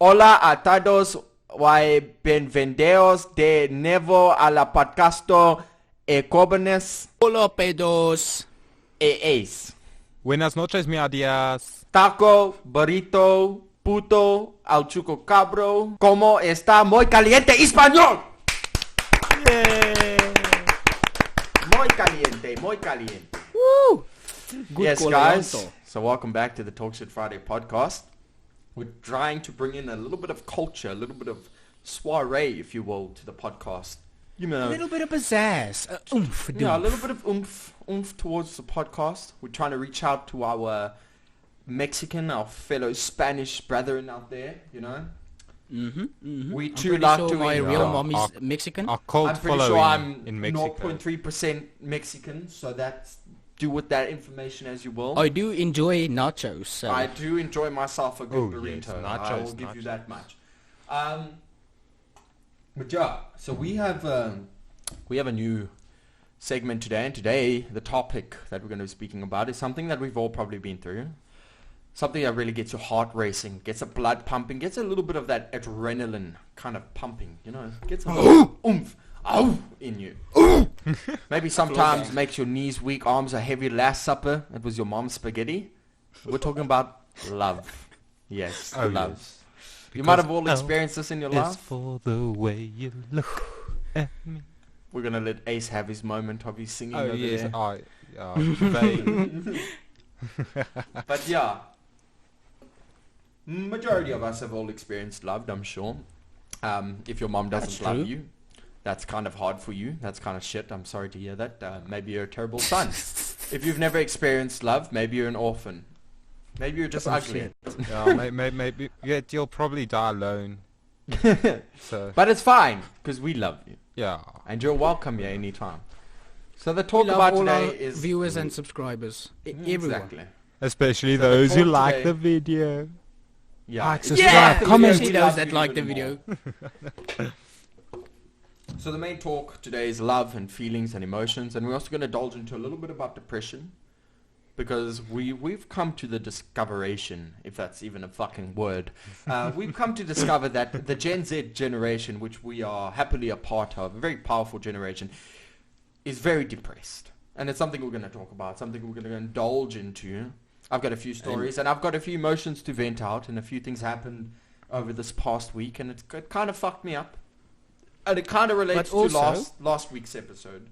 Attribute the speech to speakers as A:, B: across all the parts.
A: Hola a todos y bienvenidos de nuevo a la podcasto Jóvenes
B: Hola, pedos.
A: Ace.
C: Buenas noches, mi adiós.
A: Taco, burrito, puto, alchuco cabro. ¿Cómo está? Muy caliente español. Muy caliente, muy caliente.
B: Woo! Good
A: Yes,
B: call,
A: guys.
B: Alonso.
A: So welcome back to the Talk Shit Friday podcast. We're trying to bring in a little bit of culture, a little bit of soiree, if you will, to the podcast. You
B: A
A: know,
B: little bit of pizzazz. Oomph.
A: yeah, a
B: doomph.
A: little bit of oomph towards the podcast. We're trying to reach out to our Mexican, our fellow Spanish brethren out there, you know. We
B: I'm
A: too
B: pretty
A: like
B: sure
A: to
B: my
A: eat-
B: real
C: Yeah,
B: mom is
C: our-
B: Mexican.
C: Our cult
A: I'm pretty
C: following
A: sure I'm
C: in Mexico.
A: 0.3% Mexican, so that's do with that information as you will.
B: I do enjoy nachos. So.
A: I do enjoy myself a good
C: Oh,
A: burrito.
C: yes,
A: I will
C: nachos,
A: give you
C: nachos.
A: that much. But yeah, so we have a new segment today, and today the topic that we're going to be speaking about is something that we've all probably been through. Something that really gets your heart racing, gets the blood pumping, gets a little bit of that adrenaline kind of pumping, you know, gets a little oomph, in you. Maybe sometimes makes your knees weak, arms are heavy. Last supper, it was your mom's spaghetti. We're talking about love. Yes,
C: Oh,
A: love.
C: yes.
A: You might
C: Because
A: have all
C: love
A: experienced this in your
C: It's
A: life.
C: for the way you look at me.
A: We're gonna let Ace have his moment of his singing over
C: yes.
A: there.
C: Vain.
A: But yeah, majority of us have all experienced love, I'm sure. If your mom doesn't
B: That's
A: love
B: true.
A: you, that's kind of hard for you. That's kind of shit. I'm sorry to hear that. Maybe you're a terrible son. If you've never experienced love, maybe you're an orphan. Maybe you're just
B: Oh,
A: ugly.
C: Yeah, maybe. Yeah, you'll probably die alone. So
A: But it's fine, because we love you.
C: yeah.
A: And you're welcome here anytime. So the
B: We
A: talk
B: love
A: about
B: all our
A: today is...
B: viewers and subscribers. Everyone.
A: Exactly.
C: Especially
A: So the
C: those who
A: talk
C: like
A: today-
C: the video.
A: Yeah.
C: Like, subscribe,
A: Yeah,
C: comment.
B: Especially
A: we
B: those
A: love
B: that
A: you
B: like the
A: even
B: video.
A: more. So the main talk today is love and feelings and emotions, and we're also going to indulge into a little bit about depression, because we've come to the discoveration, if that's even a fucking word, we've come to discover that the Gen Z generation, which we are happily a part of, a very powerful generation, is very depressed. And it's something we're going to talk about, something we're going to indulge into. I've got a few stories, and I've got a few emotions to vent out, and a few things happened over this past week, and it kind of fucked me up. And it kind of relates
B: But
A: to
B: also-
A: last week's episode.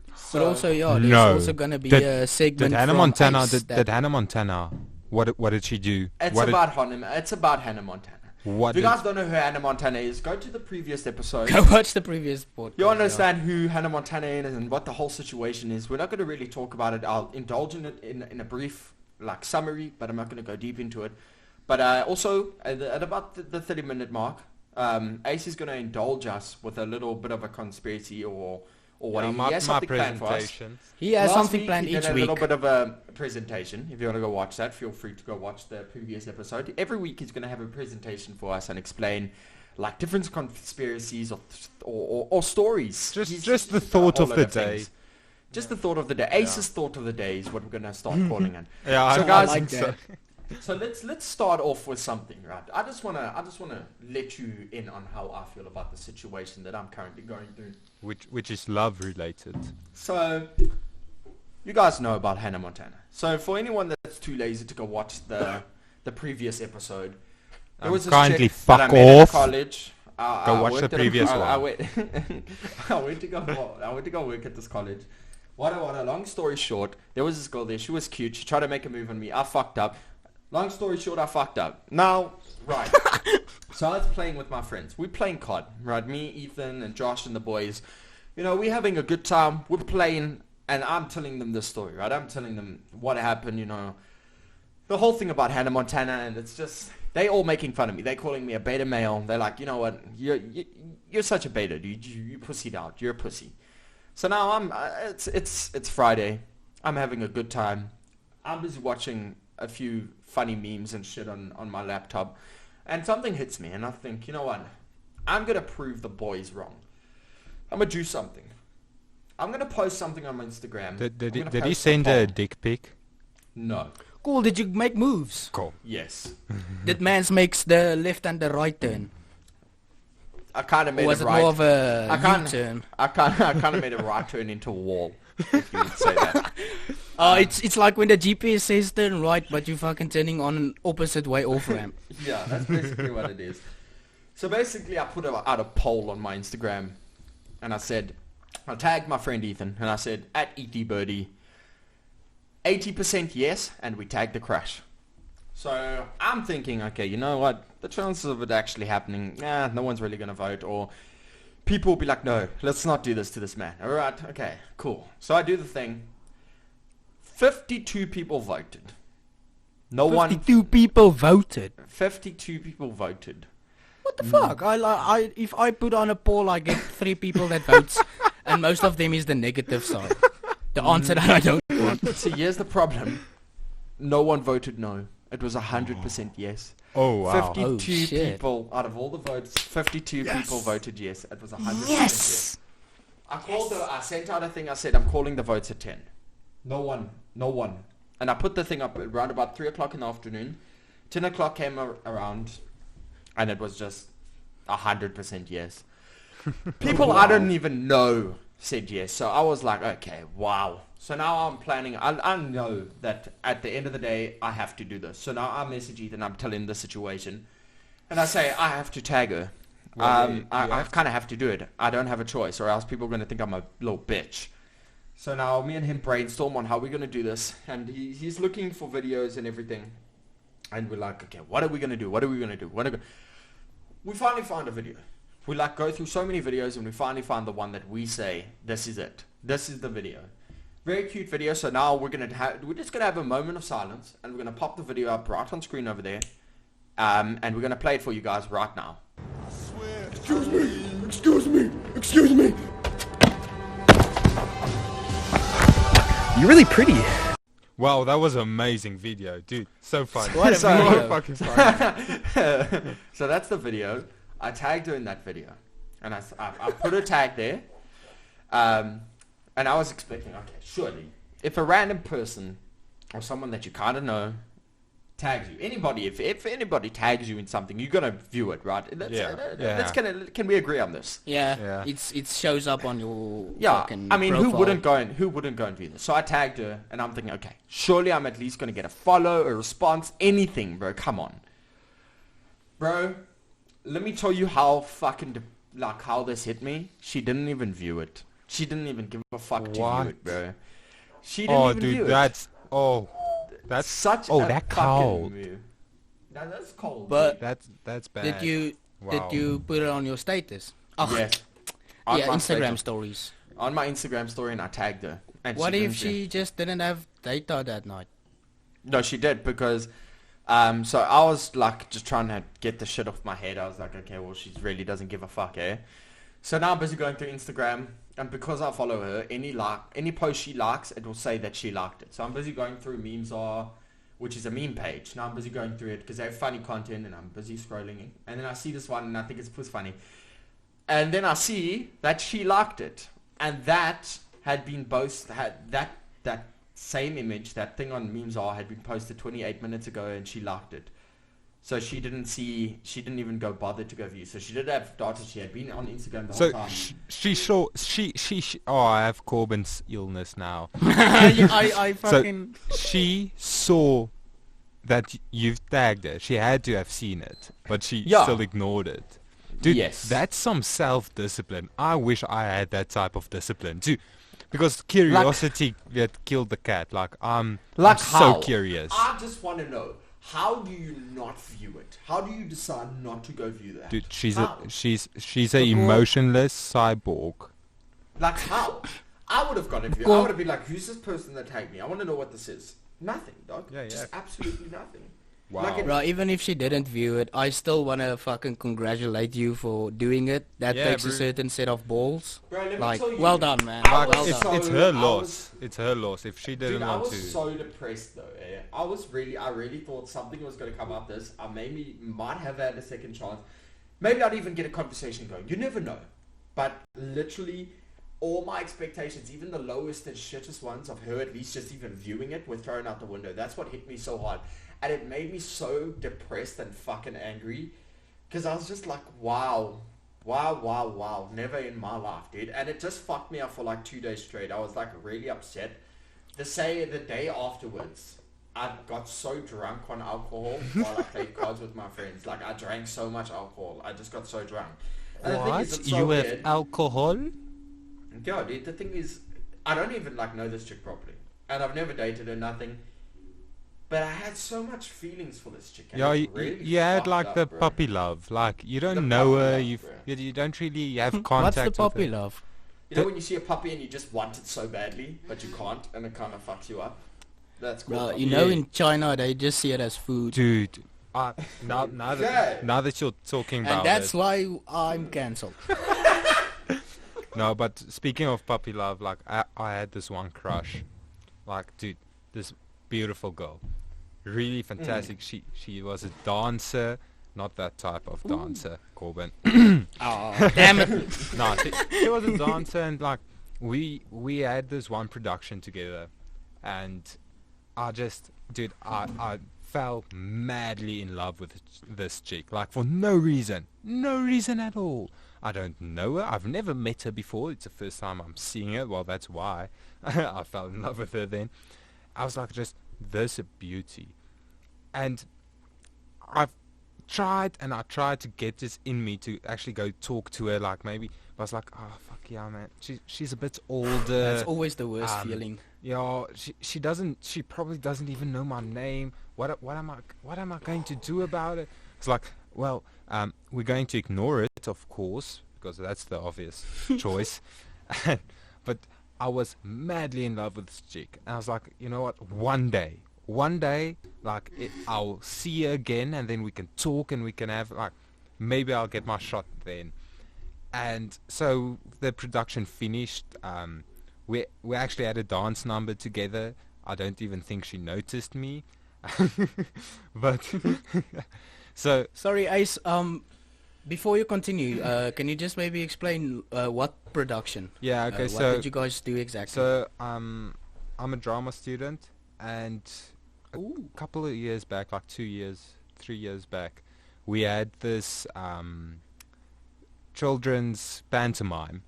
B: But
A: So-
B: also, yeah, there's
C: No.
B: also gonna be
C: Did-
B: a segment
C: Did Hannah
B: from
C: Montana?
B: Ace
C: Did
B: that-
C: Hannah Montana? What did she do?
A: It's
C: What did-
A: about Hannah Montana.
C: What
A: If you
C: did-
A: guys don't know who Hannah Montana is, go to the previous episode.
B: Go watch the previous podcast.
A: You'll understand who Hannah Montana is and what the whole situation is. We're not going to really talk about it. I'll indulge in it in a brief summary, but I'm not going to go deep into it. But also, at about the 30-minute mark, Ace is going to indulge us with a little bit of a conspiracy or what
C: Yeah,
A: he has something planned for us.
C: presentation.
B: He has
A: Last
B: something
A: week,
B: planned
A: he did
B: each
A: a
B: week.
A: little bit of a presentation. If you want to go watch that, feel free to go watch the previous episode. Every week he's going to have a presentation for us and explain like different conspiracies or stories. He's
C: Just the
A: got a
C: thought
A: whole
C: of
A: lot
C: the
A: things.
C: day.
A: Just the thought of the day. Ace's thought of the day is what we're going to start calling it.
C: Yeah,
A: So
C: I
A: guys-
C: think
B: I like
C: so.
A: So let's start off with something, right? I just wanna let you in on how I feel about the situation that I'm currently going through.
C: Which is love related.
A: So, you guys know about Hannah Montana. So, for anyone that's too lazy to go watch the previous episode, there was this
C: Kindly
A: chick that I
C: fuck
A: met in
C: off.
A: college.
C: Go watch
A: worked
C: the
A: at a-
C: previous
A: I
C: one.
A: went to go work at this college. What a long story short, there was this girl there. She was cute. She tried to make a move on me. I fucked up. Long story short, I fucked up. Now, right. So I was playing with my friends. We're playing COD, right? Me, Ethan, and Josh and the boys. You know, we're having a good time. We're playing, and I'm telling them this story, right? I'm telling them what happened, you know. The whole thing about Hannah Montana, and it's just... They all making fun of me. They calling me a beta male. They're like, you know what? You're such a beta, dude. You pussied out. You're a pussy. So now I'm... it's Friday. I'm having a good time. I'm busy watching a few funny memes and shit on my laptop. And something hits me, and I think, you know what? I'm going to prove the boys wrong. I'm going to do something. I'm going to post something on my Instagram.
C: Did
A: I'm gonna
C: he
A: post a
C: send a
A: poll.
C: dick pic?
A: No.
B: Cool, did you make moves?
C: Cool.
A: Yes.
B: Did mans makes the left and the right turn?
A: I kind of made
B: Or was
A: a
B: it
A: right.
B: more of a
A: I can't-
B: U-turn?
A: I kind of made a right turn into a wall. If you would say that.
B: It's like when the GPS says turn right, but you're fucking turning on an opposite way off ramp.
A: Yeah, that's basically what it is. So basically, I put out a poll on my Instagram, and I said, I tagged my friend Ethan, and I said, at ETBirdie, 80% yes, and we tagged the crash. So I'm thinking, okay, you know what? The chances of it actually happening, no one's really going to vote, or people will be like, no, let's not do this to this man. All right, okay, cool. So I do the thing. 52 people voted. No one.
B: 52 people voted.
A: 52 people voted.
B: What the fuck? If I put on a poll, I get 3 people that votes, and most of them is the negative side. The answer that I don't want.
A: See, here's the problem. No one voted no. It was 100% yes.
C: Oh, wow.
A: 52
B: Oh, shit.
A: people out of all the votes, 52 people voted yes. It was 100%
B: Yes!
A: I sent out a thing. I said, I'm calling the votes at 10. No one. And I put the thing up around about 3 o'clock in the afternoon. 10 o'clock came around, and it was just 100% yes. People I don't even know said yes. So I was like, okay, wow. So now I'm planning. I know that at the end of the day, I have to do this. So now I message Ethan. I'm telling him the situation. And I say, I have to tag her.
C: Well,
A: I kind of have to do it. I don't have a choice, or else people are going to think I'm a little bitch. So now me and him brainstorm on how we're going to do this. And he's looking for videos and everything. And we're like, okay, what are we going to do? We finally found a video. We go through so many videos, and we finally found the one that we say, this is it. This is the video. Very cute video. So now we're just gonna have a moment of silence, and we're gonna pop the video up right on screen over there, and we're gonna play it for you guys right now.
D: Excuse me.
B: You're really pretty.
C: Wow, that was an amazing video, dude. So funny.
B: What a
C: So
B: video.
C: fucking funny.
A: So that's the video. I tagged her in that video, and I put her tag there, and I was expecting, okay, surely, if a random person or someone that you kind of know tags you, anybody, if anybody tags you in something, you're gonna view it, right? Can we agree on this?
B: Yeah. It shows up on your
A: Yeah,
B: fucking
A: I mean,
B: profile.
A: who wouldn't go and view this? So I tagged her, and I'm thinking, okay, surely I'm at least gonna get a follow, a response, anything, bro. Come on, bro. Let me tell you how fucking how this hit me. She didn't even view it. She didn't even give a fuck to view
C: What?
A: it, bro. She didn't even view
C: dude,
A: it.
C: that's
A: Such
C: oh,
A: a
C: that
A: fucking
C: cold.
A: move. That's cold.
B: But
C: That's bad.
B: did you
C: Wow.
B: put it on your status? Oh,
A: Yes. On
B: yeah,
A: my
B: Instagram
A: status.
B: stories.
A: On my Instagram story, and I tagged her. And
B: What if
A: didn't view it.
B: she just didn't have data that night?
A: No, she did, because so I was just trying to get the shit off my head. I was like, okay, well, she really doesn't give a fuck, eh? So now I'm busy going through Instagram, and because I follow her, any post she likes, it will say that she liked it. So I'm busy going through which is a meme page. Now I'm busy going through it because they have funny content, and I'm busy scrolling, and then I see this one, and I think it's funny. And then I see that she liked it, and that had been that same image, that thing on memes had been posted 28 minutes ago, and she liked it. So she didn't even go bother to go view. So she did have data. She had been on Instagram the whole
C: So
A: time.
C: I have Corbin's illness now.
B: I fucking...
C: She saw that you've tagged her. She had to have seen it, but she
A: Yeah.
C: still ignored it. Dude,
A: Yes.
C: that's some self-discipline. I wish I had that type of discipline too. Because curiosity that killed the cat. I'm
A: how?
C: so curious.
A: I just want to know, how do you not view it? How do you decide not to go view that?
C: Dude, she's
A: How?
C: a emotionless cyborg.
A: How? I would have gone and viewed. I would have been like, who's this person that tagged me? I want to know what this is. Nothing, dog.
C: Yeah,
A: Just
C: yeah.
A: absolutely nothing.
C: Wow.
A: Like it-
B: Bro, even if she didn't view it, I still want to fucking congratulate you for doing it. That
C: Yeah,
B: takes a
C: bro.
B: certain set of balls.
A: Bro, let me
B: Like,
A: tell you,
B: well done, man.
A: I
B: Well
A: was
B: done.
A: so-
C: It's her
A: I
C: loss.
A: was-
C: It's her loss. If she didn't
A: Dude, I
C: want
A: was
C: to.
A: so depressed though. I really thought something was going to come up this. I maybe might have had a second chance. Maybe I'd even get a conversation going. You never know. But literally, all my expectations, even the lowest and shittest ones of her, at least just even viewing it, were thrown out the window. That's what hit me so hard. And it made me so depressed and fucking angry. Because I was just like, wow. Never in my life, dude. And it just fucked me up for like 2 days straight. I was like really upset. The day afterwards, I got so drunk on alcohol while I played cards with my friends. Like, I drank so much alcohol. I just got so drunk. And the thing
C: What?
A: is, it's so
C: You have
A: weird.
C: alcohol?
A: Yeah, dude, the thing is, I don't even like know this chick properly. And I've never dated her, nothing. But I had so much feelings for this chick. And
C: Yeah,
A: it
C: you,
A: really
C: you had
A: fucked
C: like
A: up,
C: the
A: bro.
C: puppy love. Like, you
A: The
C: don't know
A: puppy
C: her,
A: love,
C: you don't really have
B: What's
C: contact
B: the
C: with
B: puppy
C: her.
B: love?
A: You know when you see a puppy and you just want it so badly, but you can't, and it kind of fucks you up? That's cool.
B: Well, you know, in China they just see it as food,
C: Dude, now
A: Okay.
C: that you're talking about
B: and that's
C: it.
B: why I'm cancelled.
C: No, but speaking of puppy love, like, I had this one crush. Like, dude, this beautiful girl. Really fantastic. She was a dancer. Not that type of dancer, Corbin.
B: Oh, damn it!
C: No, she was a dancer, and like we had this one production together, and I just, dude, I fell madly in love with this chick, like for no reason at all. I don't know her. I've never met her before. It's the first time I'm seeing her. Well, that's why I fell in love with her then. I was like, just this a beauty, and I've tried to get this in me to actually go talk to her, like maybe, but I was like, oh fuck yeah, man, she's a bit older.
B: That's always the worst feeling.
C: Yeah, she probably doesn't even know my name. What am I going to do about it? It's like, well, we're going to ignore it, of course, because that's the obvious choice. But I was madly in love with this chick, and I was like, you know what, one day, like, I'll see her again, and then we can talk, and we can have, like, maybe I'll get my shot then. And so the production finished. We actually had a dance number together. I don't even think she noticed me. But so
B: Sorry, Ace. Before you continue, can you just maybe explain what production?
C: yeah, okay.
B: What did you guys do exactly?
C: So I'm a drama student, and a couple of years back, like 3 years back, we had this children's pantomime.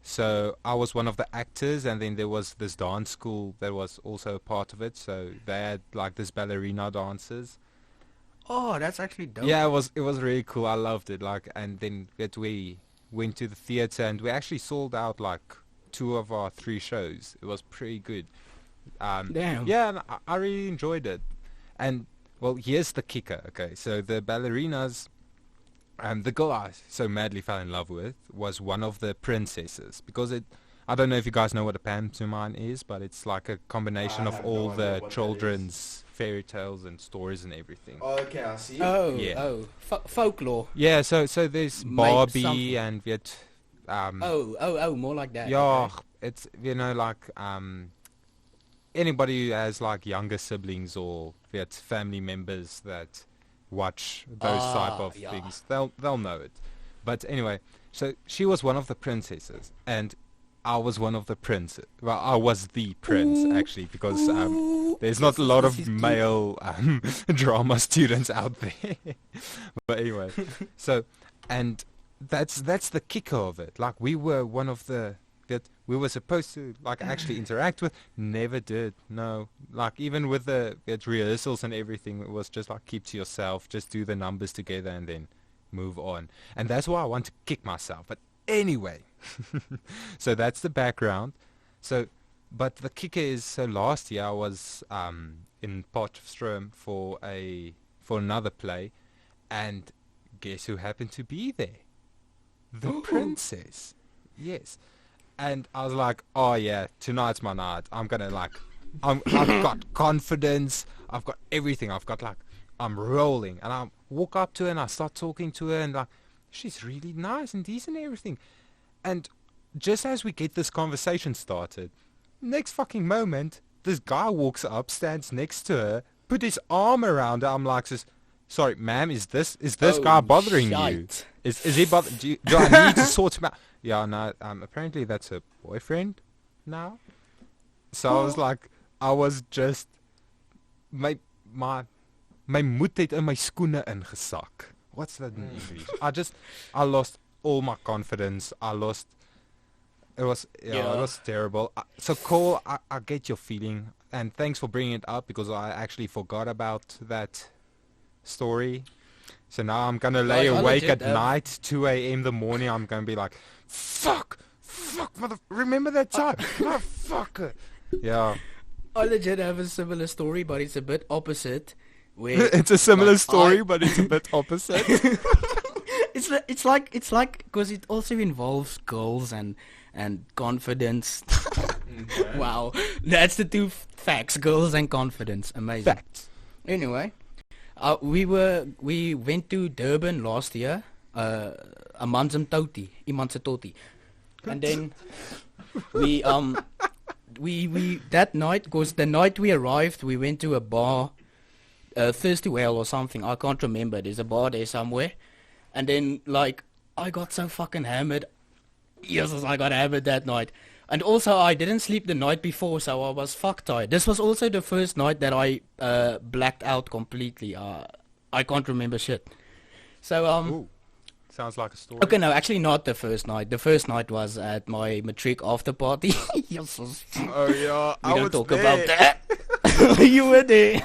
C: So I was one of the actors, and then there was this dance school that was also a part of it. So they had like this ballerina dancers.
B: Oh, that's actually dope.
C: Yeah, it was really cool. I loved it. Like, and then we went to the theater, and we actually sold out like 2 of our 3 shows. It was pretty good.
B: Damn.
C: Yeah, and I really enjoyed it. And well, here's the kicker. Okay, so the ballerinas, the girl I so madly fell in love with was one of the princesses, because I don't know if you guys know what a pantomime is, but it's like a combination
A: I
C: of
A: have
C: all
A: no idea
C: the
A: what that
C: children's fairy tales and stories and everything.
A: Okay, I see.
B: Oh, folklore.
C: Yeah, so there's
B: Make
C: Barbie
B: something.
C: and we had
B: More like that.
C: yeah,
B: okay.
C: it's, you know, like anybody who has like younger siblings or we had family members that watch those type of
B: yeah.
C: things, they'll know it. But anyway, so she was one of the princesses, and I was one of the princes. Well, I was the prince actually, because there's not a lot of male drama students out there. But anyway, so, and that's the kicker of it. Like, we were one of the that we were supposed to like actually interact with. Never did. No, like even with the rehearsals and everything, it was just like, keep to yourself, just do the numbers together and then move on. And that's why I want to kick myself. But anyway, so that's the background. So, but the kicker is, so last year I was in Potchefstroom for another play, and guess who happened to be there? The princess. Yes. And I was like, oh yeah, tonight's my night. I'm gonna like, I've got confidence. I've got everything. I've got like, I'm rolling. And I walk up to her and I start talking to her, and like, she's really nice and decent and everything. And just as we get this conversation started, next fucking moment, this guy walks up, stands next to her, put his arm around her. I'm like, sorry, ma'am, is this guy bothering you? Is he do I need to sort him out? Yeah, no, apparently that's her boyfriend now. So I was like, I was just, my moed het in my skoene ingesak. What's that in English? I lost all my confidence. It was terrible. So Cole, I get your feeling, and thanks for bringing it up because I actually forgot about that story. So now I'm gonna lay awake at night, 2 a.m. the morning. I'm gonna be like, fuck, remember that time, motherfucker. Yeah.
B: I legit have a similar story, but it's a bit opposite. Where
C: it's a similar story, but it's a bit opposite.
B: It's like because it also involves girls and confidence.
A: Okay.
B: Wow, that's the two facts: girls and confidence. Amazing.
C: Facts.
B: Anyway, we went to Durban last year. Iemand se toti, and then we that night, because the night we arrived, we went to a bar, Thirsty Whale or something. I can't remember. There's a bar there somewhere, and then like I got so fucking hammered. Yes, I got hammered that night. And also, I didn't sleep the night before, so I was fuck tired. This was also the first night that I blacked out completely. I can't remember shit. So,
C: Ooh, sounds like a story.
B: Okay, no, actually not the first night. The first night was at my matric after party. Yes.
C: Oh, yeah,
B: We don't talk about that. You were there.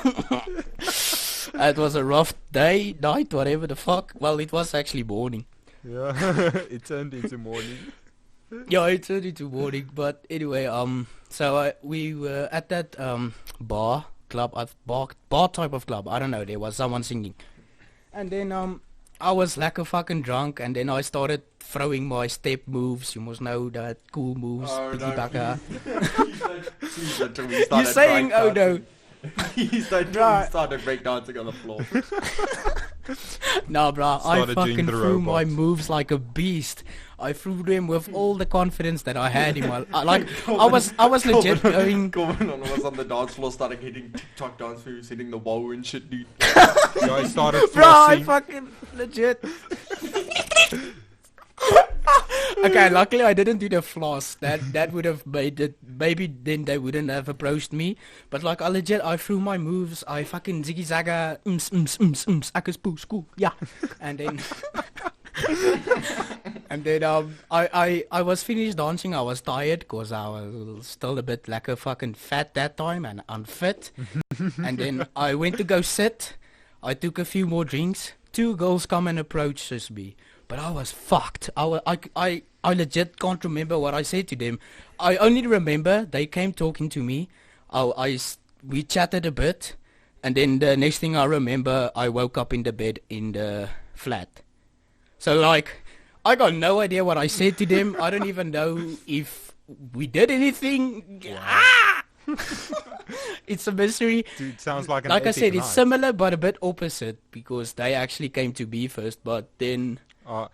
B: It was a rough night, whatever the fuck. Well, it was actually morning.
C: Yeah, it turned into morning.
B: Yeah, it turned into morning. But anyway, so we were at that bar type of club. I don't know. There was someone singing, and then I was like a fucking drunk, and then I started throwing my step moves. You must know that cool moves, piggybacker. You're saying, oh no.
A: He started breakdancing on the floor.
B: Nah, bruh, I
C: Started doing
B: fucking
C: the
B: threw my
C: robots.
B: moves like a beast. I threw them with all the confidence that I had in my I was legit going.
A: Corbin was on the dance floor, starting hitting TikTok dance moves, hitting the wall and shit, dude.
C: Yeah, I started
B: Bro, I
C: flossing.
B: fucking legit. Okay, luckily I didn't do the floss. That would have made it. Maybe then they wouldn't have approached me. But like I threw my moves. I fucking ziggy zagga, akkus poo school, yeah. And then I was finished dancing. I was tired because I was still a bit like a fucking fat that time and unfit. And then I went to go sit. I took a few more drinks. 2 girls come and approaches me. But I was fucked. I legit can't remember what I said to them. I only remember they came talking to me. We chatted a bit. And then the next thing I remember, I woke up in the bed in the flat. So like, I got no idea what I said to them. I don't even know if we did anything. Ah! It's a mystery.
C: Dude, sounds like an
B: Like I
C: epic
B: said, it's
C: night.
B: similar but a bit opposite because they actually came to me first. But then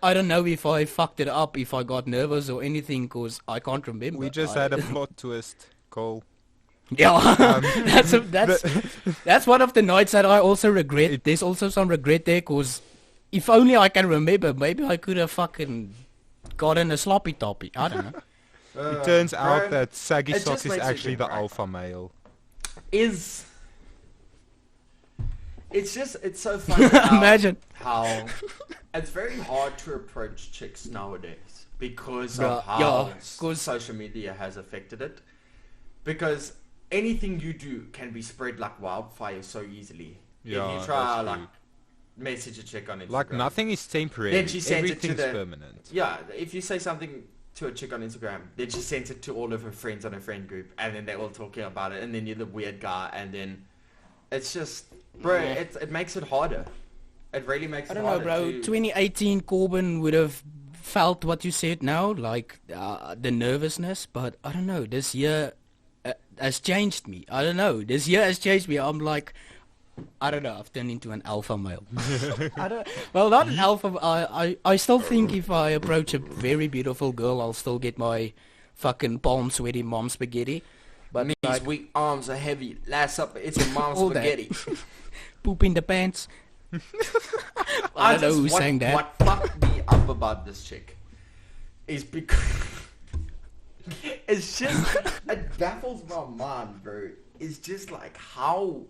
B: I don't know if I fucked it up, if I got nervous or anything, because I can't remember.
C: We just had a plot twist, Cole.
B: Yeah, that's one of the nights that I also regret. There's also some regret there, because if only I can remember, maybe I could have fucking gotten a sloppy toppy. I don't know.
C: It turns out
A: Brian,
C: that Saggy
A: it
C: Socks
A: just
C: is
A: makes you
C: actually
A: think,
C: the
A: right?
C: alpha male.
A: It's so funny how,
B: Imagine.
A: how it's very hard to approach chicks nowadays because
B: Yeah,
A: of how
B: yeah, 'cause-
A: social media has affected it. Because anything you do can be spread like wildfire so easily.
C: Yeah,
A: if you try
C: that's
A: like
C: true.
A: message a chick on Instagram,
C: Like nothing is temporary.
A: Then she sends it to
C: Everything's
A: the-
C: permanent.
A: Yeah, if you say something to a chick on Instagram, then she sends it to all of her friends on her friend group, and then they're all talking about it, and then you're the weird guy, and then it's just, bro,
B: Yeah.
A: it makes it harder. It really makes
B: I
A: it
B: don't know,
A: harder.
B: bro.
A: to-
B: 2018 Corbin would have felt what you said now, like the nervousness, but I don't know. This year has changed me. I don't know. This year has changed me. I'm like, I don't know. I've turned into an alpha male. Well, not an alpha. I still think if I approach a very beautiful girl, I'll still get my fucking palm sweaty mom spaghetti. But
A: Knees
B: like,
A: weak, arms are heavy. Last up, it's your mom's
B: All that.
A: spaghetti.
B: poop in the pants. I don't know who sang that.
A: What fucked me up about this chick is because it's just it baffles my mind, bro. It's just like how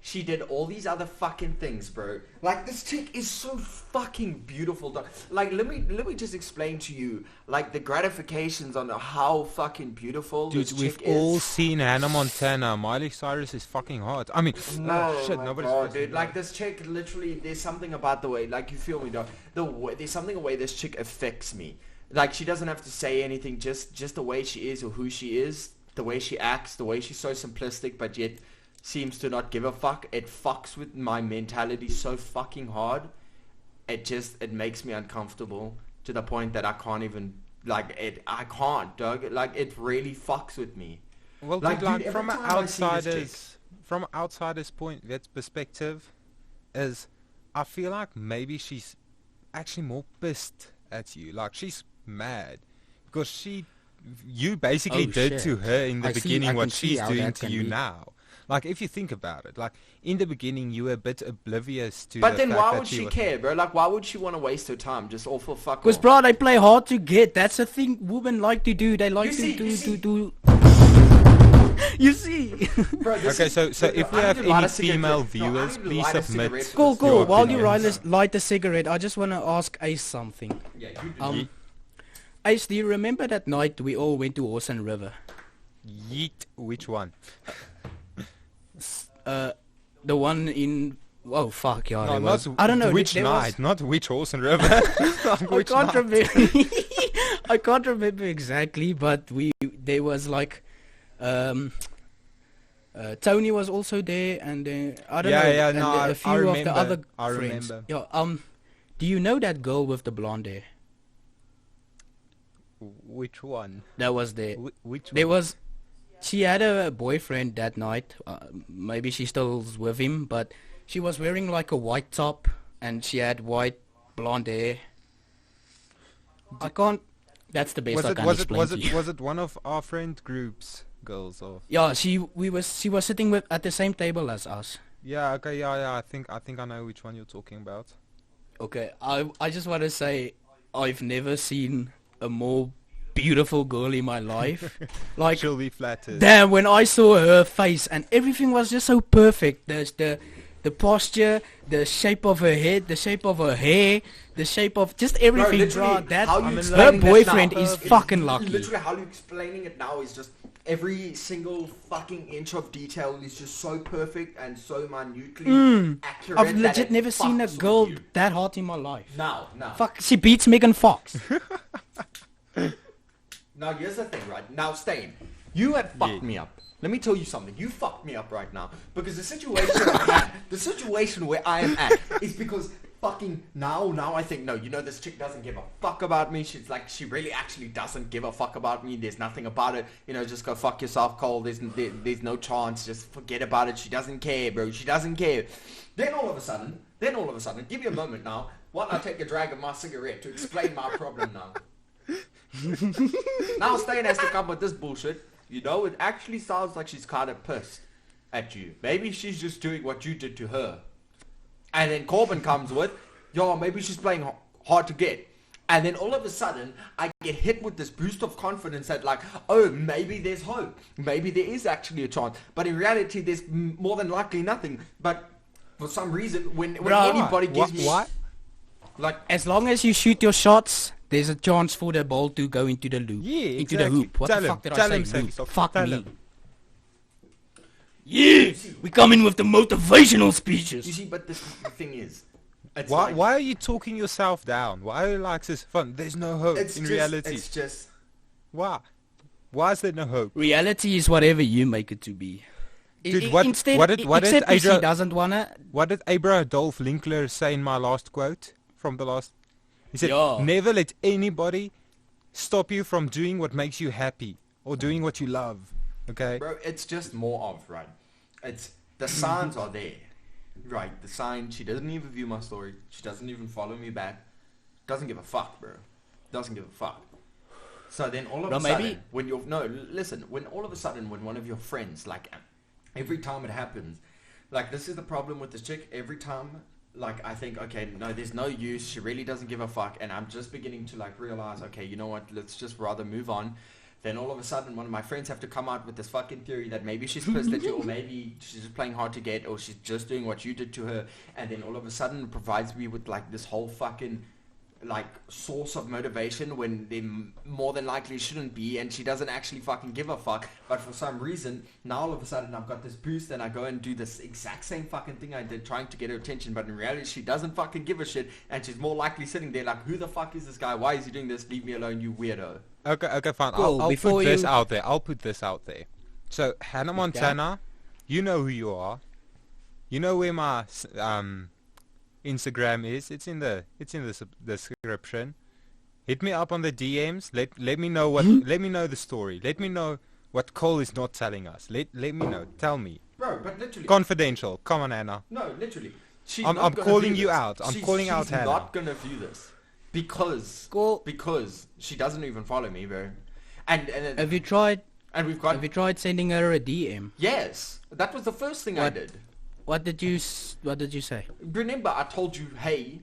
A: she did all these other fucking things, bro. Like, this chick is so fucking beautiful, dog. Like, let me just explain to you, like, the gratifications on how fucking beautiful
C: Dude,
A: this chick
C: we've
A: is.
C: all seen Hannah Montana. Miley Cyrus is fucking hot. I mean,
A: No,
C: shit,
A: my
C: nobody's...
A: God, dude. Like, this chick, literally, there's something about the way, like, you feel me, dog. There's something the way this chick affects me. Like, she doesn't have to say anything, just the way she is or who she is, the way she acts, the way she's so simplistic, but yet seems to not give a fuck. It fucks with my mentality so fucking hard. It makes me uncomfortable to the point that I can't even, like, I can't, dog. Like, it really fucks with me.
C: Well,
A: Like,
C: dude,
A: dude,
C: from
A: every
C: an
A: time I see this
C: outsider's perspective, is I feel like maybe she's actually more pissed at you. Like, she's mad because you basically did
B: shit.
C: to her in the
B: I
C: beginning
B: can
C: what
B: see
C: she's
B: how
C: doing
B: that
C: to
B: can
C: you
B: be.
C: now. Like, if you think about it, like, in the beginning you were a bit oblivious to
A: But
C: the
A: then
C: fact
A: why
C: that
A: would she
C: was-
A: care, bro? Like, why would she want to waste her time just all for fuck
B: Because,
A: off?
B: bro, they play hard to get. That's the thing women like to do. They like
A: You see-
B: to do. You see?
A: Bro, this
C: Okay,
A: is-
C: so
A: bro,
C: if
A: I
C: we
A: need
C: have
A: to light
C: any
A: a cigarette.
C: female
A: No, I
C: viewers,
A: need to
C: please
A: light a
C: submit.
A: cigarette for
B: Cool,
A: this.
B: cool.
C: your
B: While you
C: opinions.
B: light the cigarette, I just want to ask Ace something.
A: Yeah, you do.
B: Ace, do you remember that night we all went to Ocean River?
C: Yeet, which one?
B: The one in... Oh, fuck, yeah.
C: No,
B: there
C: not
B: was, I don't know.
C: which
B: there was-
C: night, not which horse and river. Like,
B: I
C: which
B: can't
C: night?
B: remember. I can't remember exactly, but there was like, Tony was also there, and I don't
C: Yeah,
B: know,
C: yeah,
B: and
C: no,
B: a
C: I
B: few of
C: remember,
B: the other
C: I
B: friends.
C: remember.
B: Yeah, do you know that girl with the blonde hair?
C: Which one?
B: That was there.
C: Which
B: There
C: one?
B: was. She had a boyfriend that night. Maybe she still's with him, but she was wearing like a white top, and she had white blonde hair. I can't. That's the best I can explain to you.
C: Was it one of our friend group's girls or?
B: Yeah, she was sitting at the same table as us.
C: Yeah, okay, yeah. I think I know which one you're talking about.
B: Okay, I just want to say I've never seen a more beautiful girl in my life. Like,
C: She'll be flattered.
B: damn, when I saw her face and everything was just so perfect. There's the posture, the shape of her head, the shape of her hair, the shape of just everything.
A: literally,
B: That
A: how you
B: her
A: explaining that
B: boyfriend
A: now
B: is
A: is
B: fucking lucky.
A: Literally, how you explaining it now is just every single fucking inch of detail is just so perfect and so minutely accurate.
B: I've
A: that
B: legit
A: it
B: never seen a
A: fucks with
B: girl
A: you.
B: that hot in my life.
A: No.
B: Fuck, she beats Megan Fox.
A: Now here's the thing, right? Now, Stain, you have fucked me up. Let me tell you something. You fucked me up right now because the situation where I am at is because fucking now I think no, you know, this chick doesn't give a fuck about me. She's like, she really actually doesn't give a fuck about me. There's nothing about it. You know, just go fuck yourself, Cole. There's no chance. Just forget about it. She doesn't care, bro. She doesn't care. Then all of a sudden, give me a moment now while I take a drag of my cigarette to explain my problem now. Now Stain has to come with this bullshit. You know, it actually sounds like she's kind of pissed at you. Maybe she's just doing what you did to her. And then Corbin comes with, yo, maybe she's playing hard to get. And then all of a sudden, I get hit with this boost of confidence that like, oh, maybe there's hope. Maybe there is actually a chance. But in reality, there's more than likely nothing. But for some reason, when anybody gives me...
C: What?
A: Like,
B: As long as you shoot your shots, there's a chance for the ball to go into the loop.
C: Yeah,
B: into
C: exactly.
B: the hoop. What
C: Tell
B: the
C: him,
B: fuck did
C: tell
B: I
C: him,
B: say?
C: Saki,
B: Loop. Fuck
C: tell
B: me.
C: him.
B: Yeah, we come in with the motivational speeches.
A: you see, but the thing is... It's
C: Why?
A: like-
C: Why are you talking yourself down? Why are you like this fun? There's no hope in reality.
A: It's just...
C: Why? Why is there no hope?
B: Reality is whatever you make it to be.
C: Dude, what did
B: except if she
C: Adra-
B: doesn't wanna.
C: What did Abraham Adolf Linkler say in my last quote from the last? He said,
B: Yeah.
C: "Never let anybody stop you from doing what makes you happy or doing what you love." Okay.
A: Bro, it's just more of, right? It's... The signs are there. Right, the sign, she doesn't even view my story. She doesn't even follow me back. Doesn't give a fuck, bro. Doesn't give a fuck. So then all of a sudden, when you're... No, listen. When all of a sudden, when one of your friends, like, every time it happens, like, this is the problem with this chick. Every time like, I think, okay, no, there's no use. She really doesn't give a fuck. And I'm just beginning to, like, realize, okay, you know what? Let's just rather move on. Then all of a sudden, one of my friends have to come out with this fucking theory that maybe she's pissed at you, or maybe she's just playing hard to get, or she's just doing what you did to her. And then all of a sudden it provides me with, like, this whole fucking, like, source of motivation when they more than likely shouldn't be, and she doesn't actually fucking give a fuck. But for some reason, now all of a sudden I've got this boost, and I go and do this exact same fucking thing I did, trying to get her attention. But in reality, she doesn't fucking give a shit, and she's more likely sitting there like, who the fuck is this guy? Why is he doing this? Leave me alone, you weirdo.
C: Okay, fine.
B: Cool,
C: I'll
B: before
C: put this
B: you-
C: out there. I'll put this out there. So, Hannah Montana, you know who you are. You know where my Instagram is. It's in the description. Hit me up on the DMs. Let me know what. Let me know the story. Let me know what Cole is not telling us. Let me know. Tell me.
A: Bro, but literally...
C: Confidential. Come on, Anna.
A: No, literally. She's
C: I'm
A: not gonna
C: calling
A: view
C: you
A: this.
C: out. I'm calling out Hannah.
A: She's not gonna view this. Because she doesn't even follow me, bro. And
B: Have you tried?
A: and we've got...
B: Have you tried sending her a DM?
A: Yes. That was the first thing I
B: What?
A: did.
B: What did you say?
A: Remember, I told you, hey,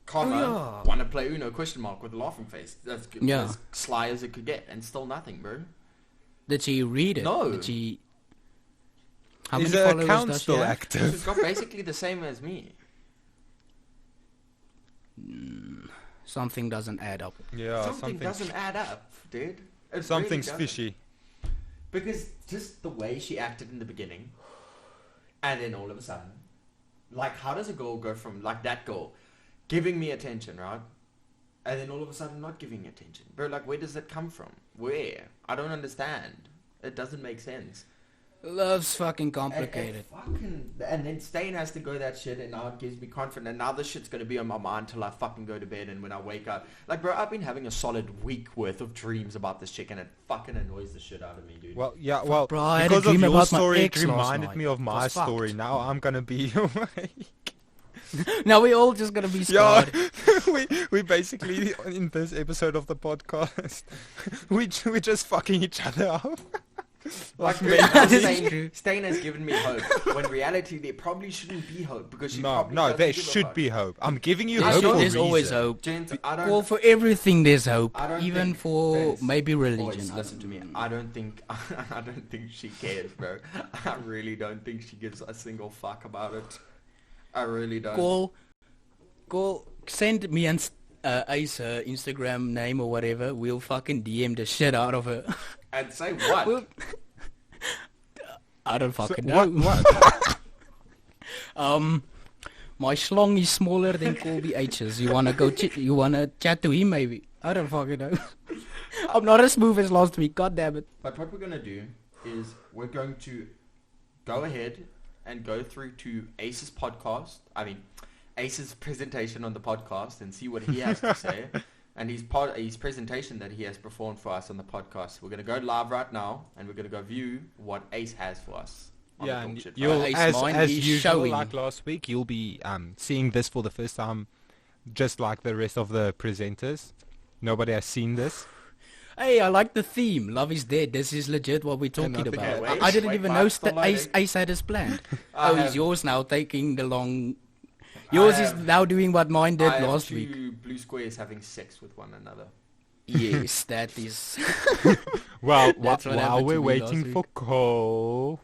A: comma,
B: yeah.
A: want to play Uno, question mark, with a laughing face. That's
B: Yeah.
A: as sly as it could get, and still nothing, bro.
B: Did she read it?
A: No.
B: Did she? How
C: Is
B: many
C: her
B: followers
C: account
B: does she
C: still
B: have?
C: active?
A: She's got basically the same as me.
B: Something doesn't add up.
C: Yeah,
A: Something doesn't add up, dude. It
C: something's
A: really doesn't.
C: fishy.
A: Because just the way she acted in the beginning, and then all of a sudden, like, how does a girl go from, like, that girl giving me attention, right? And then all of a sudden not giving attention. Bro, like, where does that come from? Where? I don't understand. It doesn't make sense.
B: Love's fucking complicated.
A: And then Stain has to go that shit, and now it gives me confidence. And now this shit's going to be on my mind till I fucking go to bed, and when I wake up. Like, bro, I've been having a solid week worth of dreams about this chick, and it fucking annoys the shit out of me, dude.
C: Well, yeah, well,
B: bro, I had a
C: because of
B: dream
C: your
B: about my
C: story, it
B: ex last
C: reminded
B: night.
C: me of
B: It
C: my
B: was
C: story.
B: fucked.
C: Now I'm gonna be awake.
B: Now we're all just gonna be
C: Yeah,
B: scarred.
C: we basically in this episode of the podcast, we just fucking each other up.
A: Like,
C: Maybe.
B: That is true.
A: Stain has given me hope, when in reality there probably shouldn't be hope, because she probably
C: No,
A: doesn't
C: there
A: give a
C: should
A: fuck.
C: be hope. I'm giving you
B: There's,
C: hope for a
B: there's always
C: reason.
B: hope.
A: Gents, I don't...
B: Well, for everything there's hope.
A: I don't
B: Even
A: think
B: for
A: there's-
B: maybe religion.
A: Boys,
B: I
A: listen to me.
B: don't-
A: I don't think she cares, bro. I really don't think she gives a single fuck about it. I really don't.
B: Send me an Ace her Instagram name or whatever. We'll fucking DM the shit out of her.
A: And say what?
B: We'll- I don't fucking
C: So,
B: know.
C: what?
B: My schlong is smaller than Colby H's. You wanna go? You wanna chat to him maybe? I don't fucking know. I'm not as smooth as last week. God damn it.
A: But what we're gonna do is we're going to go ahead and go through to Ace's podcast. I mean, Ace's presentation on the podcast, and see what he has to say. And his presentation that he has performed for us on the podcast. We're gonna go live right now, and we're gonna go view what Ace has for us. On
C: Yeah,
A: the
C: and
A: Talk Shit
C: you'll,
A: Friday.
B: Ace mine
C: as
B: is
C: usual,
B: showing.
C: like last week, you'll be seeing this for the first time, just like the rest of the presenters. Nobody has seen this.
B: Hey, I like the theme. Love is dead. This is legit what we're talking
C: nothing
B: about.
C: else.
A: Wait,
B: I didn't
A: wait,
B: even
A: but
B: know
A: I'm still
B: Ace had his plan.
A: I
B: Oh,
A: have-
B: is yours now taking the long... Yours is
A: have-
B: now doing what mine did
A: I have
B: last
A: two
B: week.
A: blue squares having sex with one another.
B: Yes, that is...
C: Well,
B: That's what
C: while
B: happened
C: we're
B: to me
C: waiting
B: last
C: for
B: week.
C: Cole.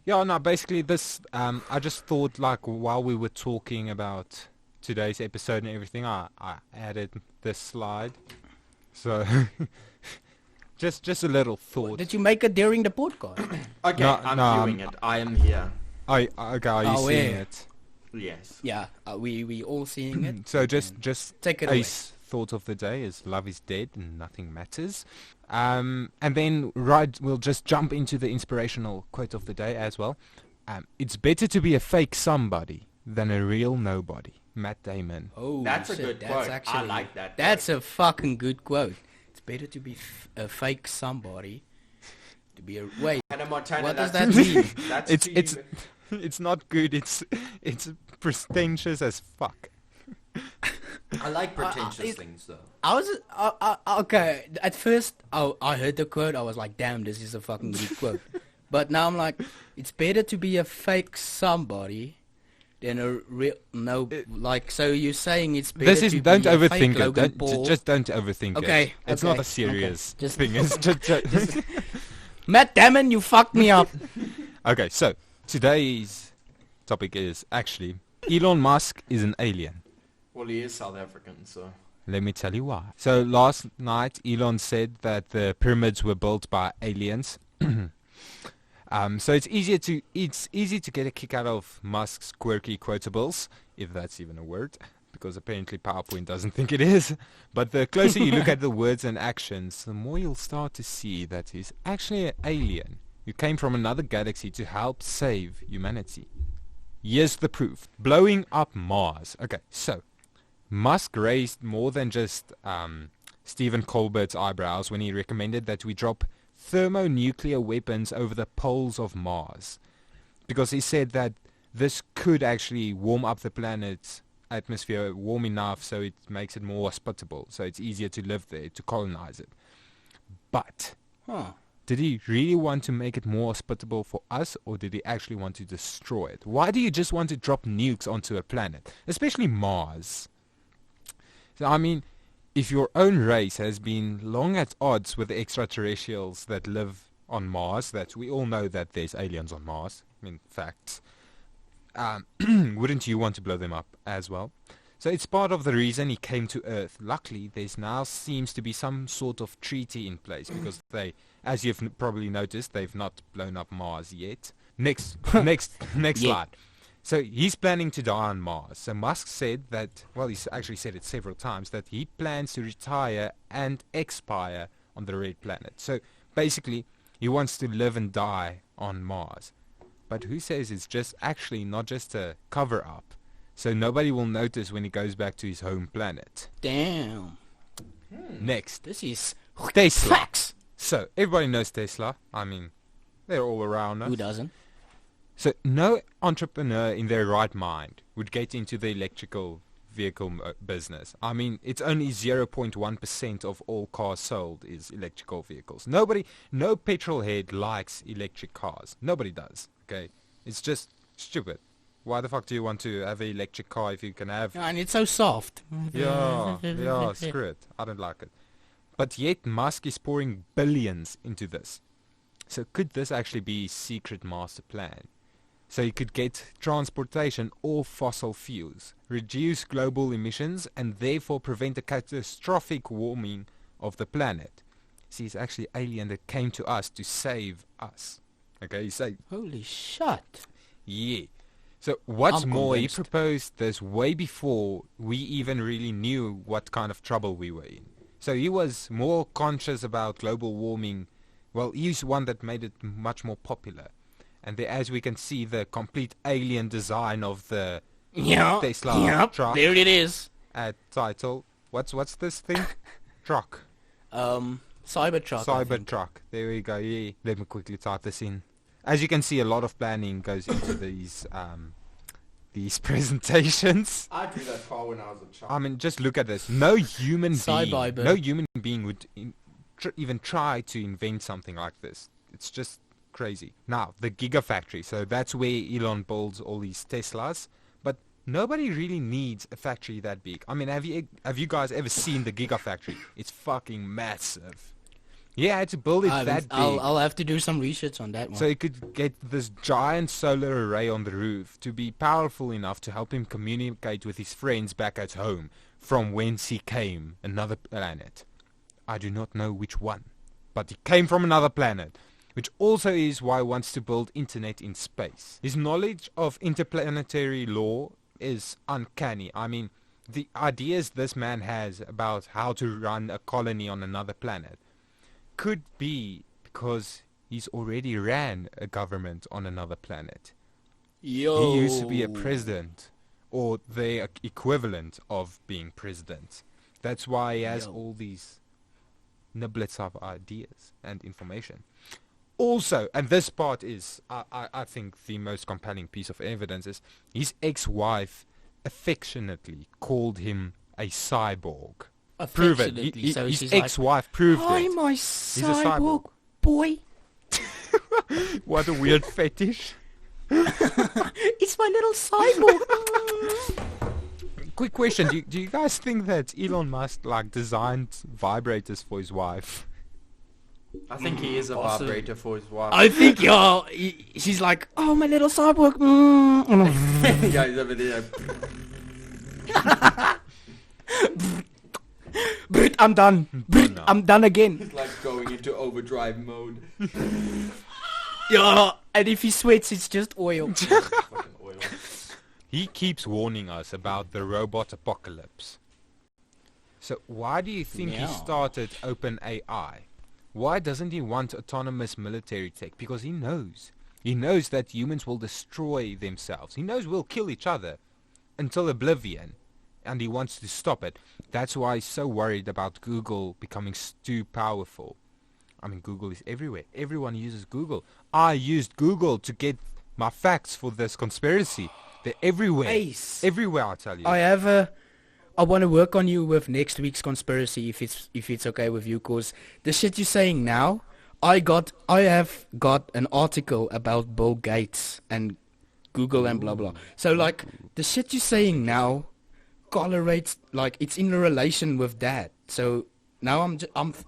C: Yeah, no, basically this, I just thought, like, while we were talking about today's episode and everything, I added this slide. So, just a little thought.
B: Did you make it during the podcast?
A: Okay,
C: No,
A: I'm
C: no,
A: viewing it. I am here.
C: Okay, are you
B: Oh,
C: seeing
B: where?
C: it?
A: Yes.
B: Yeah, we all seeing it.
C: So just
B: Take it away.
C: Ace thought of the day is love is dead and nothing matters. And then we'll just jump into the inspirational quote of the day as well. It's better to be a fake somebody than a real nobody. Matt Damon.
B: Oh,
A: That's a
B: shit,
A: good
B: that's
A: quote.
B: Actually,
A: I like that.
B: That's a fucking good quote. It's better to be a fake somebody to be a... Wait,
A: Hannah Montana,
B: what does
A: that's-
B: that mean?
A: That's
C: It's
A: to
C: it's
A: you.
C: it's not good. It's pretentious as fuck.
A: I like pretentious
B: it-
A: things though.
B: I was okay. At first, I heard the quote. I was like, "Damn, this is a fucking good quote." But now I'm like, it's better to be a fake somebody than a real like. So you're saying it's better
C: This is
B: to
C: don't
B: be a fake
C: overthink it.
B: Logan Paul.
C: Just don't overthink it.
B: Okay,
C: It's
B: okay,
C: not a serious
B: okay. Just-
C: thing. It's just
B: Matt Damon, you fucked me up.
C: okay. So today's topic is actually Elon Musk is an alien.
A: Well, he is South African, so.
C: Let me tell you why. So last night, Elon said that the pyramids were built by aliens. So it's easy to get a kick out of Musk's quirky quotables, if that's even a word, because apparently PowerPoint doesn't think it is. But the closer you look at the words and actions, the more you'll start to see that he's actually an alien who came from another galaxy to help save humanity. Here's the proof. Blowing up Mars. Okay, so Musk raised more than just Stephen Colbert's eyebrows when he recommended that we drop thermonuclear weapons over the poles of Mars, because he said that this could actually warm up the planet's atmosphere warm enough so it makes it more hospitable, so it's easier to live there, to colonize it. But did he really want to make it more hospitable for us, or did he actually want to destroy it? Why do you just want to drop nukes onto a planet, especially Mars? So, I mean, if your own race has been long at odds with the extraterrestrials that live on Mars, that we all know that there's aliens on Mars, in fact, wouldn't you want to blow them up as well? So it's part of the reason he came to Earth. Luckily, there's now seems to be some sort of treaty in place, because they, as you've probably noticed, they've not blown up Mars yet. Next slide. So he's planning to die on Mars. So Musk said that, well, he's actually said it several times, that he plans to retire and expire on the red planet. So basically, he wants to live and die on Mars. But who says it's just actually not just a cover-up? So nobody will notice when he goes back to his home planet.
B: Damn.
C: Next,
B: This is
C: Tesla.
B: facts.
C: So everybody knows Tesla. I mean, they're all around us.
B: Who doesn't?
C: So no entrepreneur in their right mind would get into the electrical vehicle business. I mean, it's only 0.1% of all cars sold is electrical vehicles. No petrol head likes electric cars. Nobody does, okay? It's just stupid. Why the fuck do you want to have an electric car if you can have...
B: And it's so soft.
C: Yeah, screw it. I don't like it. But yet Musk is pouring billions into this. So could this actually be his secret master plan? So he could get transportation off fossil fuels, reduce global emissions, and therefore prevent a catastrophic warming of the planet. See, it's actually an alien that came to us to save us. Okay, he said,
B: Holy shit.
C: yeah. So what's
B: I'm
C: more,
B: convinced.
C: he proposed this way before we even really knew what kind of trouble we were in. So he was more conscious about global warming. Well, he's one that made it much more popular. And as we can see, the complete alien design of the Tesla truck
B: There it is.
C: at title. What's this thing? Truck.
B: Cybertruck. I think.
C: Cybertruck. There we go. Yeah. Let me quickly type this in. As you can see, a lot of planning goes into these presentations.
A: I drew that car when I was a child.
C: I mean, just look at this. No human
B: Cybiber.
C: being would even try to invent something like this. It's just crazy. Now, the Gigafactory. So that's where Elon builds all these Teslas. But nobody really needs a factory that big. I mean, have you guys ever seen the Gigafactory? It's fucking massive. Yeah, I had to build it that big.
B: I'll have to do some research on that one.
C: So he could get this giant solar array on the roof to be powerful enough to help him communicate with his friends back at home, from whence he came, another planet. I do not know which one, but he came from another planet, which also is why he wants to build internet in space. His knowledge of interplanetary law is uncanny. I mean, the ideas this man has about how to run a colony on another planet could be because he's already ran a government on another planet.
B: Yo.
C: He used to be a president, or the equivalent of being president. That's why he has all these niblets of ideas and information. Also, and this part is, I think, the most compelling piece of evidence, is his ex-wife affectionately called him a cyborg. Prove it.
B: So
C: His
B: she's
C: ex-wife proved
B: like,
C: it.
B: I'm my
C: He's a cyborg.
B: cyborg boy.
C: What a weird fetish.
B: It's my little cyborg.
C: Quick question: do you guys think that Elon Musk like designed vibrators for his wife?
A: I think he is a vibrator for his wife.
B: I think, she's like, oh, my little cyborg.
A: Yeah, he's over there.
B: Brut, I'm done. Brut,
C: No.
B: I'm done again.
A: He's like going into overdrive mode.
B: Yeah, and if he sweats, it's just oil.
A: Fucking oil.
C: He keeps warning us about the robot apocalypse. So why do you think he
B: Yeah.
C: started OpenAI? Why doesn't he want autonomous military tech? Because he knows. He knows that humans will destroy themselves. He knows we'll kill each other until oblivion. And he wants to stop it. That's why he's so worried about Google becoming too powerful. I mean, Google is everywhere. Everyone uses Google. I used Google to get my facts for this conspiracy. They're everywhere.
B: Ace.
C: Everywhere, I tell you.
B: I want to work on you with next week's conspiracy if it's okay with you, cause the shit you're saying now, I have got an article about Bill Gates and Google and blah blah. So like the shit you're saying now correlates, like it's in a relation with that. So now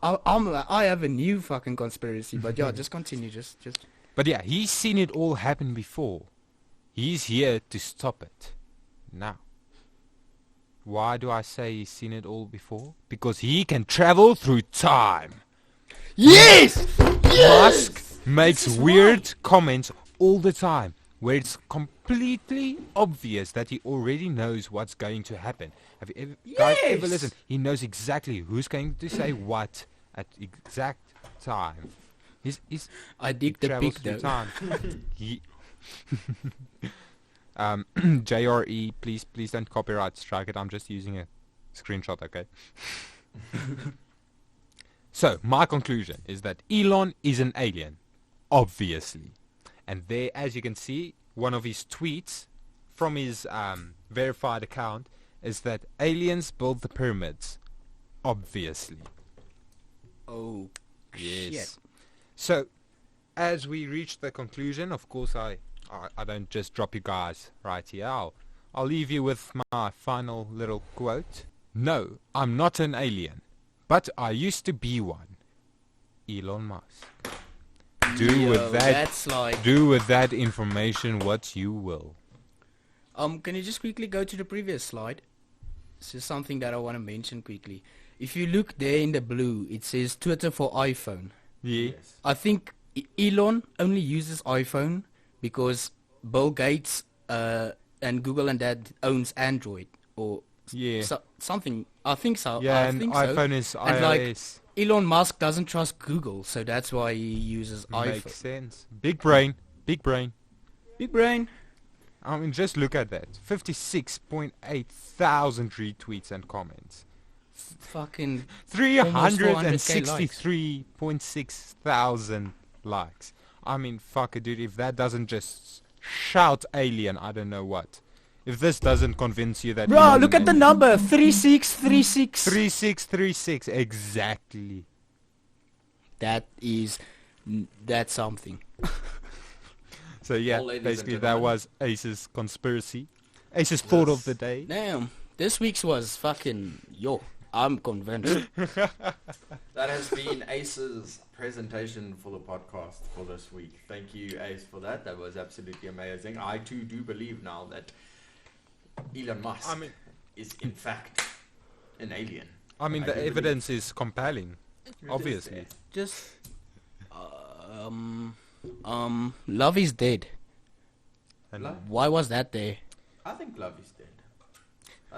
B: I have a new fucking conspiracy. But yeah, just continue. Just.
C: But yeah, he's seen it all happen before. He's here to stop it. Now. Why do I say he's seen it all before? Because he can travel through time.
B: Yes.
C: Musk makes weird comments all the time where it's completely obvious that he already knows what's going to happen. Have you guys ever
B: Yes!
C: listened? He knows exactly who's going to say what at exact time.
B: I dig
C: He
B: the
C: travels
B: pic
C: through
B: though.
C: time. He JRE, please don't copyright strike it. I'm just using a screenshot, okay? So, my conclusion is that Elon is an alien, obviously. And there, as you can see, one of his tweets from his verified account is that aliens built the pyramids, obviously.
B: Oh,
C: Yes.
B: shit.
C: So, as we reach the conclusion, of course, I don't just drop you guys right here. I'll leave you with my final little quote. No, I'm not an alien, but I used to be one. Elon Musk.
B: That's like.
C: Do with that information what you will.
B: Can you just quickly go to the previous slide? This is something that I want to mention quickly. If you look there in the blue, it says Twitter for iPhone.
C: Yeah.
A: Yes.
B: I think Elon only uses iPhone because Bill Gates and Google and that owns Android or
C: Yeah.
B: something. I think so.
C: Yeah,
B: I
C: and
B: think so.
C: iPhone is
B: And like,
C: iOS.
B: Elon Musk doesn't trust Google, so that's why he uses
C: Makes
B: iPhone.
C: sense. Big brain. Big brain.
B: Big brain.
C: I mean, just look at that. 56.8 thousand retweets and comments.
B: Fucking
C: 363.6 thousand likes. I mean, fuck it, dude. If that doesn't just shout alien, I don't know what. If this doesn't convince you that...
B: bro,
C: Elon
B: look at the
C: is-
B: number 3636.
C: 3636, exactly.
B: That's something.
C: So yeah,
A: Well, ladies and
C: basically that
A: gentlemen.
C: was Ace's conspiracy. Ace's thought of the day.
B: Damn, this week's was fucking I'm convinced.
A: That has been Ace's presentation for the podcast for this week. Thank you, Ace, for that. That was absolutely amazing. I too do believe now that Elon Musk is in fact an alien.
C: I mean,
A: I
C: the
A: do
C: evidence is compelling, obviously.
B: Just love is dead.
C: And
A: Love?
B: Why was that there?
A: I think love is dead.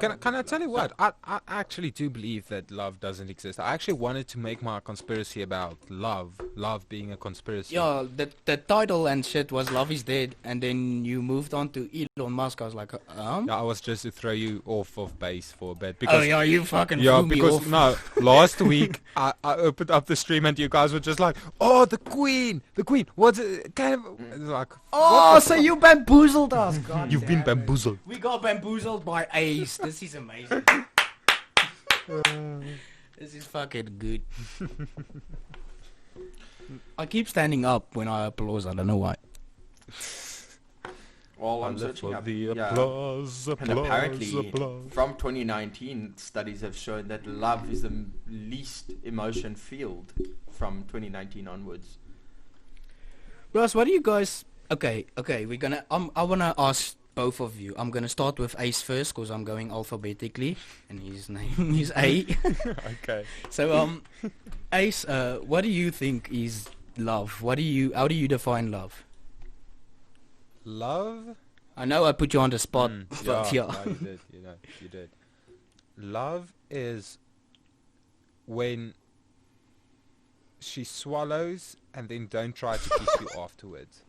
C: Can I tell you what? I actually do believe that love doesn't exist. I actually wanted to make my conspiracy about love being a conspiracy.
B: Yeah, the title and shit was Love is Dead, and then you moved on to Elon Musk. I was like,
C: Yeah, I was just to throw you off of base for a bit. Because,
B: oh yeah, you fucking
C: yeah,
B: threw me
C: because
B: off.
C: no, last week I opened up the stream and you guys were just like, oh, the queen, what's it? Kind of it's like,
B: Oh, so you bamboozled us. God
C: you've been
B: damn it.
C: bamboozled.
B: We got bamboozled by Ace. This is amazing. This is fucking good. I keep standing up when I applause. I don't know why.
A: Well, I'm
C: live
A: searching
C: for
A: up.
C: the
A: Yeah.
C: applause,
A: And
C: applause,
A: apparently,
C: applause.
A: from 2019, studies have shown that love is the least emotion field from 2019 onwards.
B: Ross, what do you guys? Okay. We're gonna. I wanna ask both of you. I'm gonna start with Ace first because I'm going alphabetically, and his name is A.
C: Okay.
B: So Ace, what do you think is love? How do you define love?
C: Love?
B: I know I put you on the spot, but yeah.
C: No, you did. You did. Love is when she swallows and then don't try to kiss you afterwards.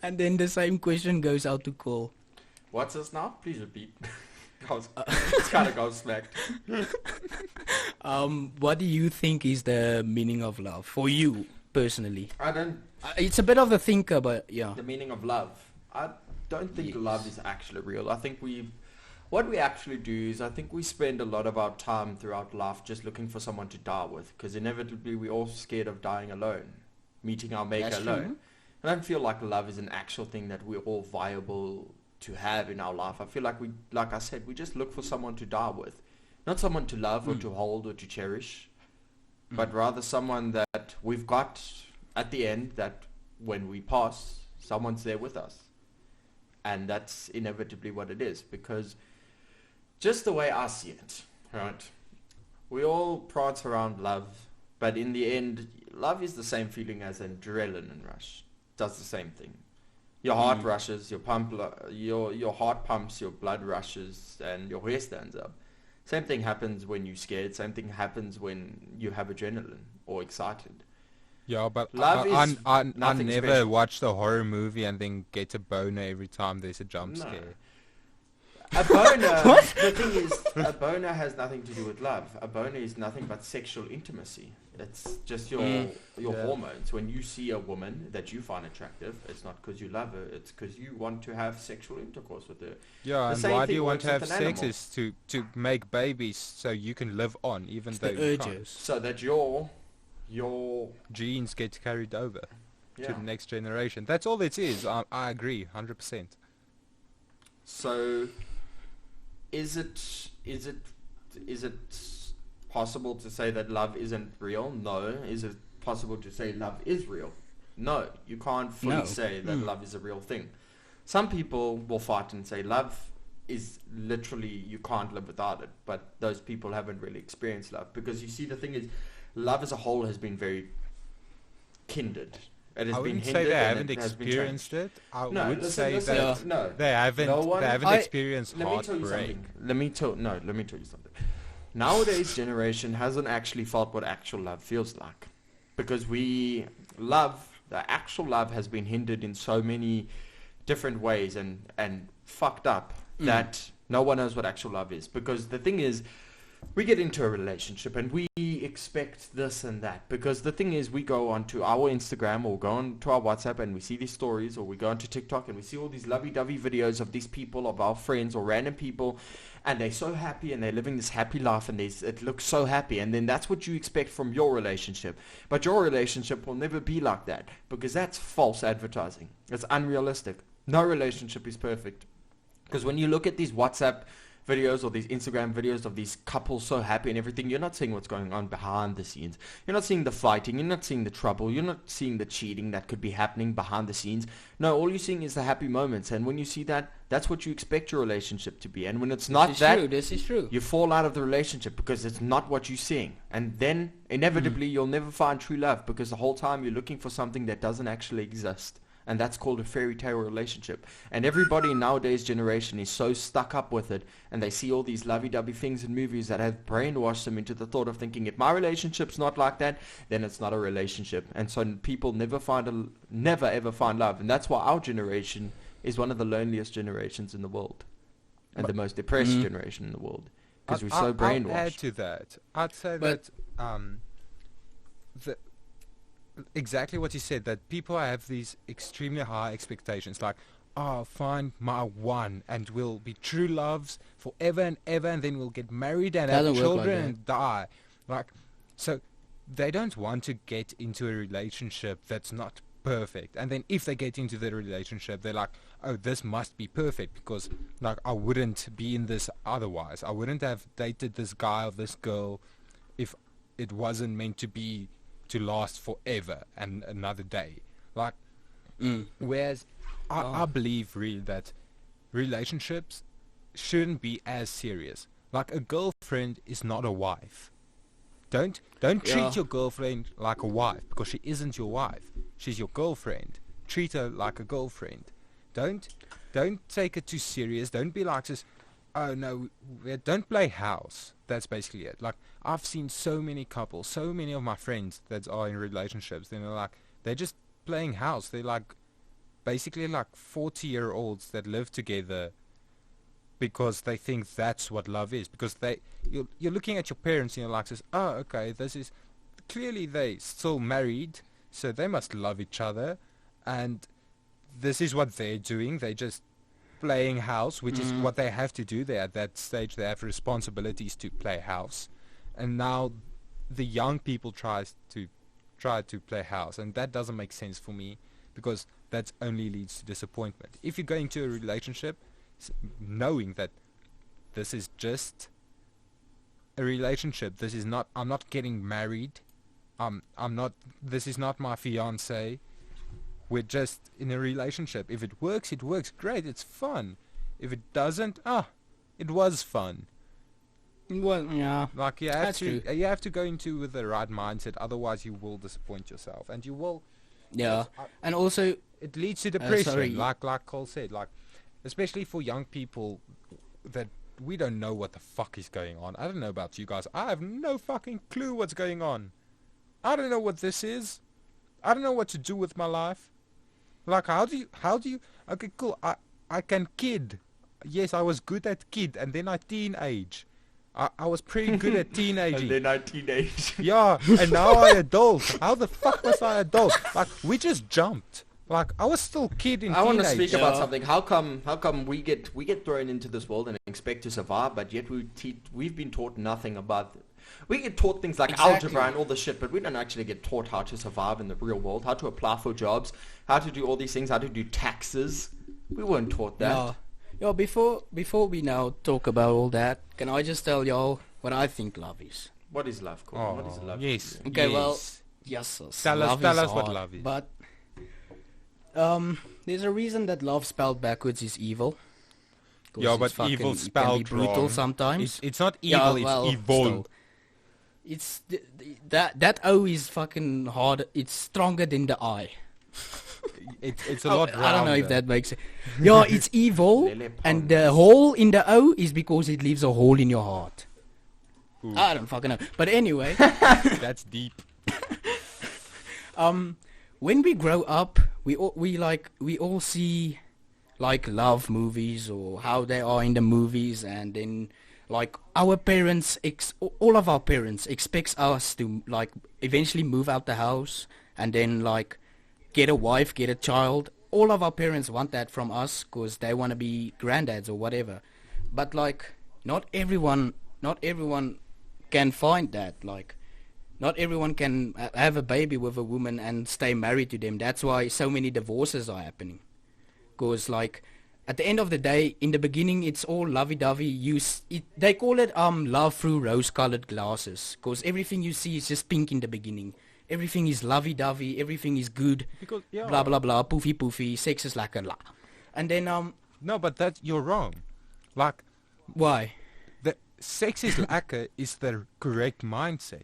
B: And then the same question goes out to Cole.
A: What's this now? Please repeat. It's kind of gobsmacked.
B: What do you think is the meaning of love for you personally?
A: I don't.
B: It's a bit of a thinker, but yeah.
A: The meaning of love. I don't think
B: Yes.
A: love is actually real. I think what we actually do is I think we spend a lot of our time throughout life just looking for someone to die with, because inevitably we're all scared of dying alone, meeting our maker
B: That's
A: alone.
B: true.
A: I don't feel like love is an actual thing that we're all viable to have in our life. I feel like like I said, we just look for someone to die with, not someone to love or to hold or to cherish, but rather someone that we've got at the end, that when we pass, someone's there with us. And that's inevitably what it is, because just the way I see it, right? We all prance around love, but in the end, love is the same feeling as an adrenaline rush. It does the same thing. Your heart rushes, your heart pumps, your blood rushes, and your hair stands up. Same thing happens when you're scared. Same thing happens when you have adrenaline or excited.
C: Yeah, but
A: Love is
C: I
A: nothing
C: never
A: special.
C: watched a horror movie and then get a boner every time there's a jump
A: No.
C: scare.
A: A boner, the thing is, a boner has nothing to do with love. A boner is nothing but sexual intimacy. It's just your
C: Yeah.
A: hormones. When you see a woman that you find attractive, it's not because you love her, it's because you want to have sexual intercourse with her.
C: Yeah,
A: The
C: and
A: same
C: why do
A: thing
C: you want
A: works
C: to have
A: with an
C: sex?
A: animal.
C: Is to make babies so you can live on, even
B: It's
C: though
B: the
C: you can't.
B: urges.
A: So that your
C: Genes get carried over to
A: yeah.
C: the next generation. That's all it is. I agree, 100%.
A: So is it possible to say that love isn't real? No. Is it possible to say love is real? No. You can't fully
B: No.
A: say that love is a real thing. Some people will fight and say love is literally, you can't live without it, but those people haven't really experienced love, because you see, the thing is, love as a whole has been very kindred. It has
C: I
A: been
C: wouldn't
A: hindered
C: say they
A: and
C: haven't
A: it has been
C: experienced
A: changed.
C: it. I
A: No,
C: would
A: listen,
C: say
A: listen,
C: that
A: no.
C: they haven't.
A: No one-
C: they haven't
B: I-
C: experienced
A: Let me tell you
C: heartbreak.
A: something. Let me tell you something. Nowadays generation hasn't actually felt what actual love feels like, because the actual love has been hindered in so many different ways and fucked up that no one knows what actual love is. Because the thing is, we get into a relationship and we expect this and that, because the thing is, we go onto our Instagram or go onto our WhatsApp and we see these stories, or we go onto TikTok and we see all these lovey-dovey videos of these people, of our friends or random people, and they're so happy and they're living this happy life and it looks so happy, and then that's what you expect from your relationship. But your relationship will never be like that, because that's false advertising. It's unrealistic. No relationship is perfect. Because when you look at these WhatsApp videos or these Instagram videos of these couples so happy and everything, you're not seeing what's going on behind the scenes. You're not seeing the fighting, you're not seeing the trouble, you're not seeing the cheating that could be happening behind the scenes. No, all you're seeing is the happy moments, and when you see that, that's what you expect your relationship to be. And when it's not that,
B: This is true.
A: you fall out of the relationship because it's not what you're seeing. And then inevitably you'll never find true love, because the whole time you're looking for something that doesn't actually exist. And that's called a fairy tale relationship. And everybody in nowadays generation is so stuck up with it, and they see all these lovey-dovey things in movies that have brainwashed them into the thought of thinking, if my relationship's not like that, then it's not a relationship. And so people never ever find love. And that's why our generation is one of the loneliest generations in the world, and the most depressed generation in the world, because we're so brainwashed.
C: I'll add to that. I'd say
B: But-
C: exactly what you said, that people have these extremely high expectations. Like, I'll find my one and we'll be true loves forever and ever, and then we'll get married and have
B: Doesn't work like
C: children
B: that.
C: and die. Like, so they don't want to get into a relationship that's not perfect. And then if they get into the relationship, they're like, oh, this must be perfect because like I wouldn't be in this otherwise. I wouldn't have dated this guy or this girl if it wasn't meant to be to last forever and another day. Like, whereas I believe really that relationships shouldn't be as serious. Like a girlfriend is not a wife. Don't treat your girlfriend like a wife because she isn't your wife. She's your girlfriend. Treat her like a girlfriend. Don't take it too serious. Don't be like this. Oh no, don't play house. That's basically it. Like I've seen so many couples, so many of my friends that are in relationships. They're just playing house. They're like basically like 40-year-olds that live together because they think that's what love is. Because you're looking at your parents and you're like this. Oh, okay, this is clearly they still married, so they must love each other, and this is what they're doing. They just playing house, which is what they have to do. They're at that stage. They have responsibilities to play house, and now the young people try to play house, and that doesn't make sense for me because that only leads to disappointment. If you go into a relationship knowing that this is just a relationship, this is not, I'm not getting married, I'm not, this is not my fiance, we're just in a relationship. If it works, great, it's fun. If it doesn't, it was fun.
B: Well, yeah.
C: Like you
B: That's true.
C: have to go into with the right mindset, otherwise you will disappoint yourself, and you will.
B: Yeah, and also
C: It leads to depression,
B: sorry.
C: like Cole said, like especially for young people that we don't know what the fuck is going on. I don't know about you guys. I have no fucking clue what's going on. I don't know what this is. I don't know what to do with my life. Like how do you okay, cool, I can kid. Yes, I was good at kid, and then I teenage. I was pretty good at teenaging.
A: And then I teenage.
C: Yeah, and now I adult. How the fuck was I adult? Like, we just jumped. Like, I was still kid in
A: I want to
C: teenage.
A: speak about something. How come we get thrown into this world and expect to survive, but yet we've been taught nothing about it. We get taught things like algebra and all this shit, but we don't actually get taught how to survive in the real world, how to apply for jobs, how to do all these things, how to do taxes. We weren't taught that.
B: Yeah, before we now talk about all that, can I just tell y'all what I think love is?
A: What is love, Colin? What is love?
C: Yes.
B: Okay,
C: yes.
B: well, yes,
C: Tell
B: love
C: us
B: is
C: what
B: hard,
C: love is.
B: But there's a reason that love spelled backwards is evil. 'Cause
C: Yeah,
B: it's
C: but
B: fucking-
C: evil
B: it can be
C: spelled
B: brutal
C: wrong.
B: sometimes.
C: It's not
B: Yeah,
C: evil,
B: well,
C: it's evil.
B: still. It's that O is fucking hard. It's stronger than the I.
C: It's a lot
B: I don't know if
C: rounder.
B: that makes sense. Yeah, it's evil,
A: Lele
B: and the hole in the O is because it leaves a hole in your heart.
C: Ooh.
B: I don't fucking know. But anyway,
C: That's deep.
B: when we grow up, we all see like love movies or how they are in the movies, and then like our parents, all of our parents expects us to like eventually move out the house and then like get a wife, get a child. All of our parents want that from us because they want to be granddads or whatever. But like not everyone can find that. Like not everyone can have a baby with a woman and stay married to them. That's why so many divorces are happening. Because like at the end of the day, in the beginning, it's all lovey-dovey. They call it love through rose-colored glasses. Because everything you see is just pink in the beginning. Everything is lovey-dovey. Everything is good.
C: Because, yeah.
B: Blah, blah, blah. Poofy-poofy. Sex is like a la. And then,
C: No, but you're wrong. Like,
B: why?
C: the sex is lacquer is the correct mindset.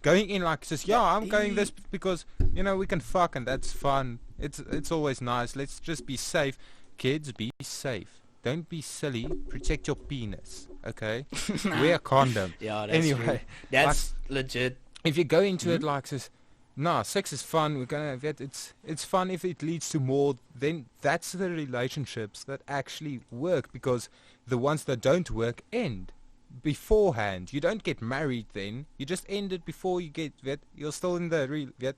C: Going in like says, yeah, I'm going this because we can fuck and that's fun. It's always nice. Let's just be safe. Kids, be safe. Don't be silly. Protect your penis. Okay. Wear a condom.
B: Yeah, that's
C: anyway,
B: true. That's legit.
C: if you go into it like this, nah, sex is fun. We're gonna have it. It's fun if it leads to more. Then that's the relationships that actually work, because the ones that don't work end beforehand. You don't get married then. You just end it before you get that. You're still in the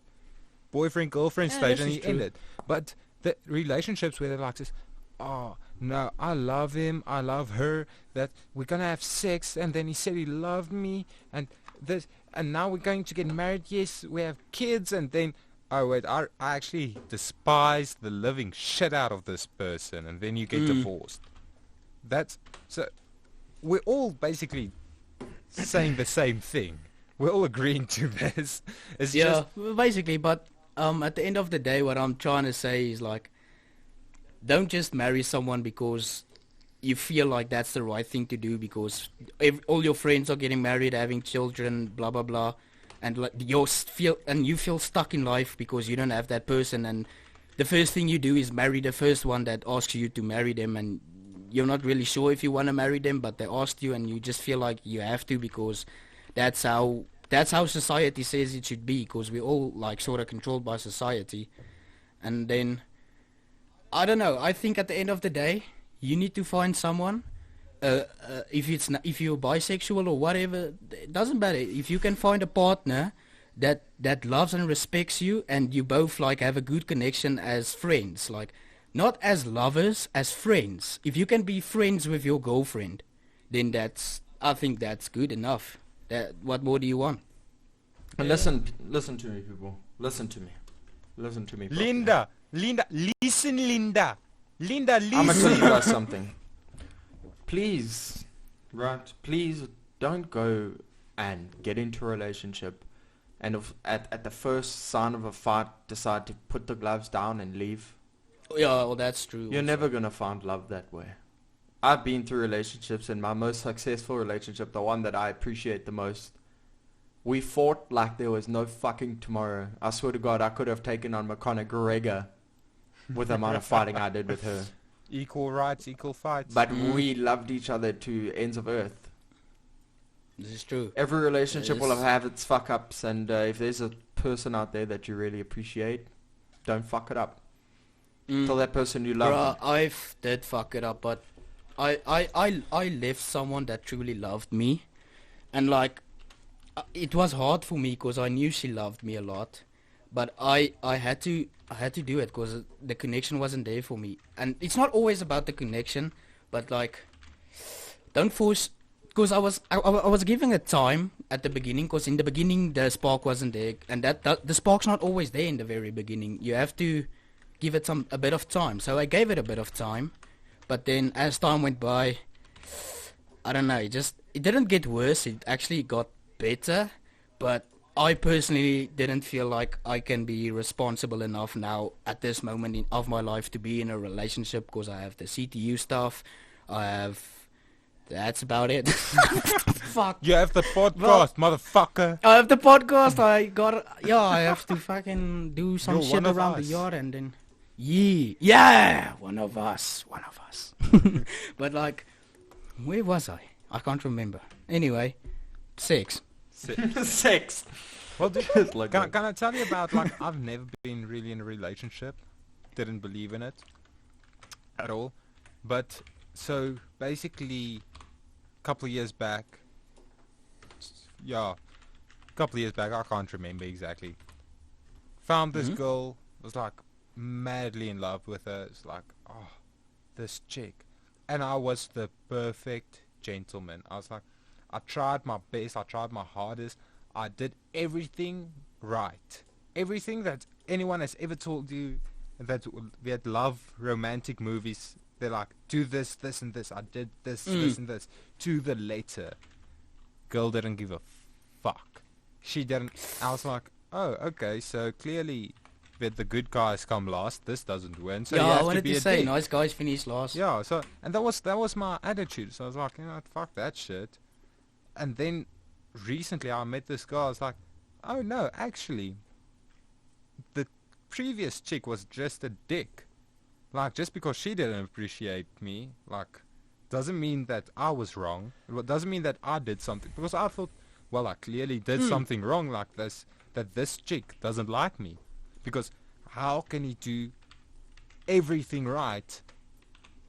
C: boyfriend girlfriend
B: Yeah,
C: stage
B: this
C: and
B: is
C: you
B: true.
C: end it. But the relationships where they're like this, oh no, I love him, I love her, that we're gonna have sex, and then he said he loved me, and this, and now we're going to get married, yes, we have kids, and then, oh wait, I actually despise the living shit out of this person, and then you get divorced. That's, so, we're all basically saying the same thing. We're all agreeing to this. It's
B: Yeah,
C: just,
B: basically, but at the end of the day, what I'm trying to say is like, don't just marry someone because you feel like that's the right thing to do because all your friends are getting married, having children, blah blah blah, and like you feel stuck in life because you don't have that person, and the first thing you do is marry the first one that asks you to marry them, and you're not really sure if you want to marry them, but they asked you, and you just feel like you have to because that's how society says it should be, because we're all like sort of controlled by society. And then I don't know, I think at the end of the day you need to find someone, if you're bisexual or whatever, it doesn't matter. If you can find a partner that loves and respects you, and you both like have a good connection as friends, like not as lovers, as friends. If you can be friends with your girlfriend, then I think that's good enough. What more do you want?
A: And listen to me, people. Listen to me. Properly.
C: Linda, listen, Linda,
A: I'm gonna tell you guys something. Please, don't go and get into a relationship, and if at the first sign of a fight decide to put the gloves down and leave.
B: Yeah, well, that's true.
A: You're never gonna find love that way. I've been through relationships, and my most successful relationship, the one that I appreciate the most, we fought like there was no fucking tomorrow. I swear to God, I could have taken on McConaughey with the amount of fighting I did with her.
C: Equal rights, equal fights.
A: But we loved each other to ends of earth.
B: This is true.
A: Every relationship will have its fuck-ups, and if there's a person out there that you really appreciate, don't fuck it up. Tell that person you love them.
B: I did fuck it up, but I left someone that truly loved me, and like it was hard for me because I knew she loved me a lot, but I had to do it because the connection wasn't there for me. And it's not always about the connection, but like don't force, because I was giving it time at the beginning, because in the beginning the spark wasn't there, and that the spark's not always there in the very beginning. You have to give it a bit of time. So I gave it a bit of time, but then as time went by, I don't know, it didn't get worse, it actually got better, but I personally didn't feel like I can be responsible enough now at this moment of my life to be in a relationship, because I have the CTU stuff, that's about it. Fuck.
C: You have the podcast, motherfucker.
B: I have the podcast, I have to fucking do some shit around the yard, and then yeah, one of us. But like, where was I can't remember. Anyway, sex.
C: Well, dude, can I tell you about, like, I've never been really in a relationship, didn't believe in it at all, but so basically a couple of years back, I can't remember exactly, found this girl, was like madly in love with her. It's like, oh, this chick, and I was the perfect gentleman. I was like, I tried my best, I tried my hardest, I did everything right. Everything that anyone has ever told you that love romantic movies, they're like, do this, this and this, I did this, this and this, to the letter. Girl didn't give a fuck. She didn't. I was like, oh, okay, so clearly that the good guys come last, this doesn't win, so
B: yeah,
C: you have
B: I wanted
C: to be
B: to
C: a
B: say,
C: dick.
B: nice guys finish last.
C: Yeah, so, and that was my attitude. So I was like, you know, fuck that shit. And then recently I met this girl. I was like, oh no, actually, the previous chick was just a dick. Like, just because she didn't appreciate me, like, doesn't mean that I was wrong. It doesn't mean that I did something. Because I thought, well, I clearly did something wrong like this, that this chick doesn't like me. Because how can he do everything right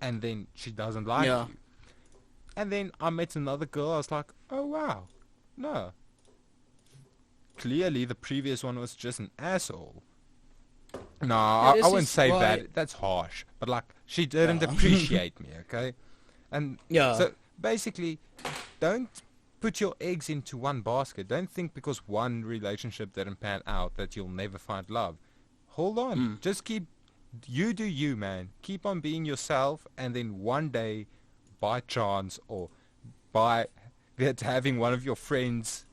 C: and then she doesn't like you? And then I met another girl. I was like, oh wow, no, clearly the previous one was just an asshole. No, I wouldn't say that. That's harsh. But like, She didn't appreciate me, okay? And
B: Yeah.
C: so basically, don't put your eggs into one basket. Don't think because one relationship didn't pan out that you'll never find love. Hold on. Just do you, man. Keep on being yourself, and then one day, by chance or by having one of your friends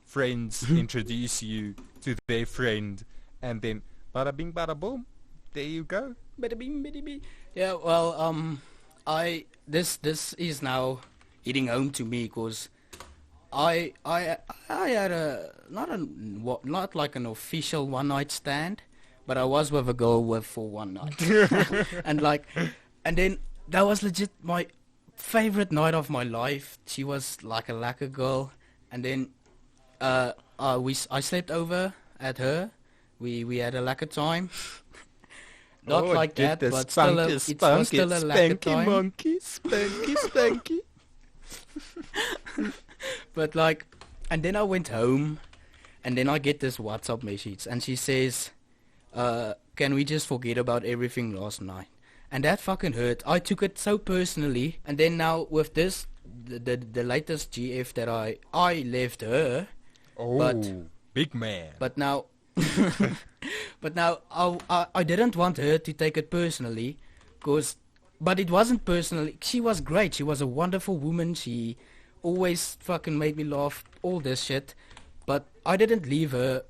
C: introduce you to their friend, and then bada bing bada boom, there you go.
B: Bada bing, bada bing. Yeah, well, this is now hitting home to me because I had not like an official one night stand, but I was with a girl for one night, and then that was legit my favorite night of my life. She was like a lacquer girl, and then I slept over at her. We had a lacquer time. Not like that, but still it was still a lacquer time.
C: Monkey, spanky.
B: But and then I went home, and then I get this WhatsApp message, and she says, can we just forget about everything last night? And that fucking hurt. I took it so personally, and then now with this, the latest GF that I left her.
C: Oh, big man.
B: But now, I didn't want her to take it personally, but it wasn't personally. She was great. She was a wonderful woman. She always fucking made me laugh, all this shit. But I didn't leave her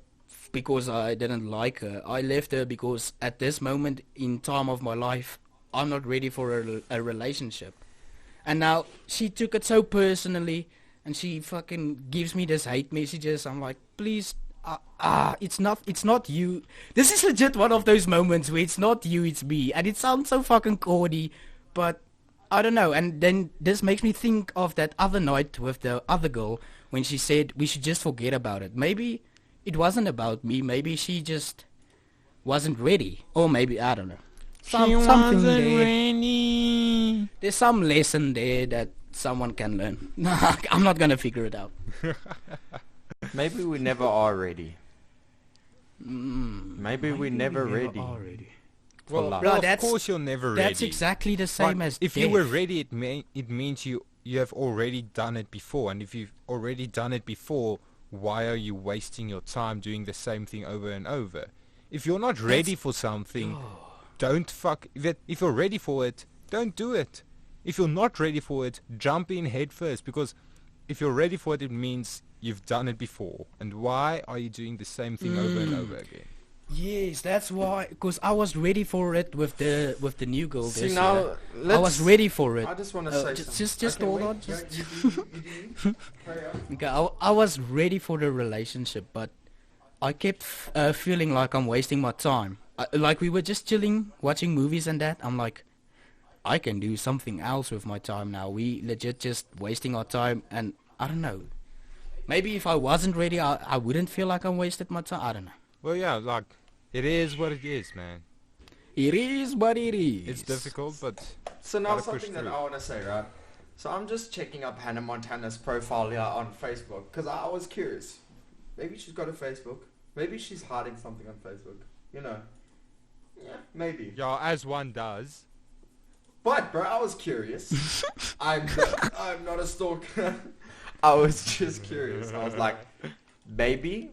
B: because I didn't like her. I left her because at this moment in time of my life, I'm not ready for a relationship. And now she took it so personally, and she fucking gives me this hate messages. I'm like, please, it's not you. This is legit one of those moments where it's not you, it's me. And it sounds so fucking corny, but I don't know. And then this makes me think of that other night with the other girl when she said we should just forget about it. Maybe it wasn't about me. Maybe she just wasn't ready. Or maybe, I don't know. Something there.
C: Ready.
B: There's some lesson there that someone can learn. I'm not going to figure it out.
A: Maybe we never are ready. Maybe we never ready.
B: are ready.
C: Well,
A: love.
C: well, of
B: That's-
C: course you're never ready.
B: That's exactly the same
C: But
B: as
C: if
B: death.
C: you were ready, it means you have already done it before. And if you've already done it before, why are you wasting your time doing the same thing over and over? If you're not ready for something, don't if you're ready for it, don't do it. If you're not ready for it, jump in head first, because if you're ready for it, it means you've done it before. And why are you doing the same thing over and over again?
B: Yes, that's why. Because I was ready for it with the new girl.
A: See
B: this
A: now,
B: year. I was ready for it.
A: I just want to say
B: just
A: something.
B: hold
A: Okay,
B: on.
A: wait.
B: Just
A: You carry on.
B: okay, I was ready for the relationship, but I kept feeling like I'm wasting my time. Like we were just chilling, watching movies and that. I'm like, I can do something else with my time now. We legit just wasting our time, and I don't know. Maybe if I wasn't ready, I wouldn't feel like I wasted my time. I don't know.
C: Well, yeah, like, it is what it is, man.
B: It is what it is.
C: It's difficult, but
A: So now
C: Gotta push
A: something that
C: through.
A: I want to say, right? So I'm just checking up Hannah Montana's profile here on Facebook because I was curious. Maybe she's got a Facebook. Maybe she's hiding something on Facebook. You know. Yeah, maybe.
C: yeah, as one does.
A: But bro, I was curious. I'm not a stalker. I was just curious. I was like, maybe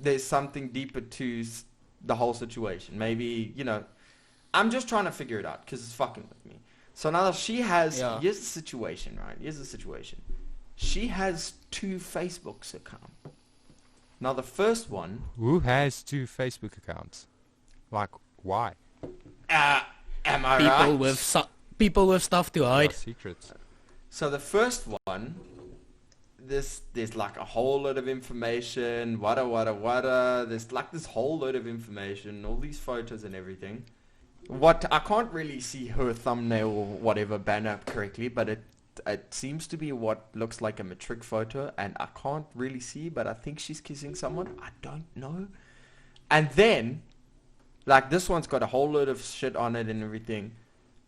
A: there's something deeper to the whole situation. Maybe, you know, I'm just trying to figure it out because it's fucking with me. So now she has,
B: Yeah.
A: here's the situation, right? Here's the situation. She has 2 Facebooks account. Now the first one,
C: Who has 2 Facebook accounts? Like, why?
A: am I
B: people
A: right?
B: people with stuff to hide.
C: What secrets?
A: So the first one, there's like a whole lot of information, wada. There's like this whole load of information, all these photos and everything. What I can't really see her thumbnail or whatever banner correctly, but it seems to be what looks like a matric photo, and I can't really see, but I think she's kissing someone. I don't know. And then, like this one's got a whole load of shit on it and everything.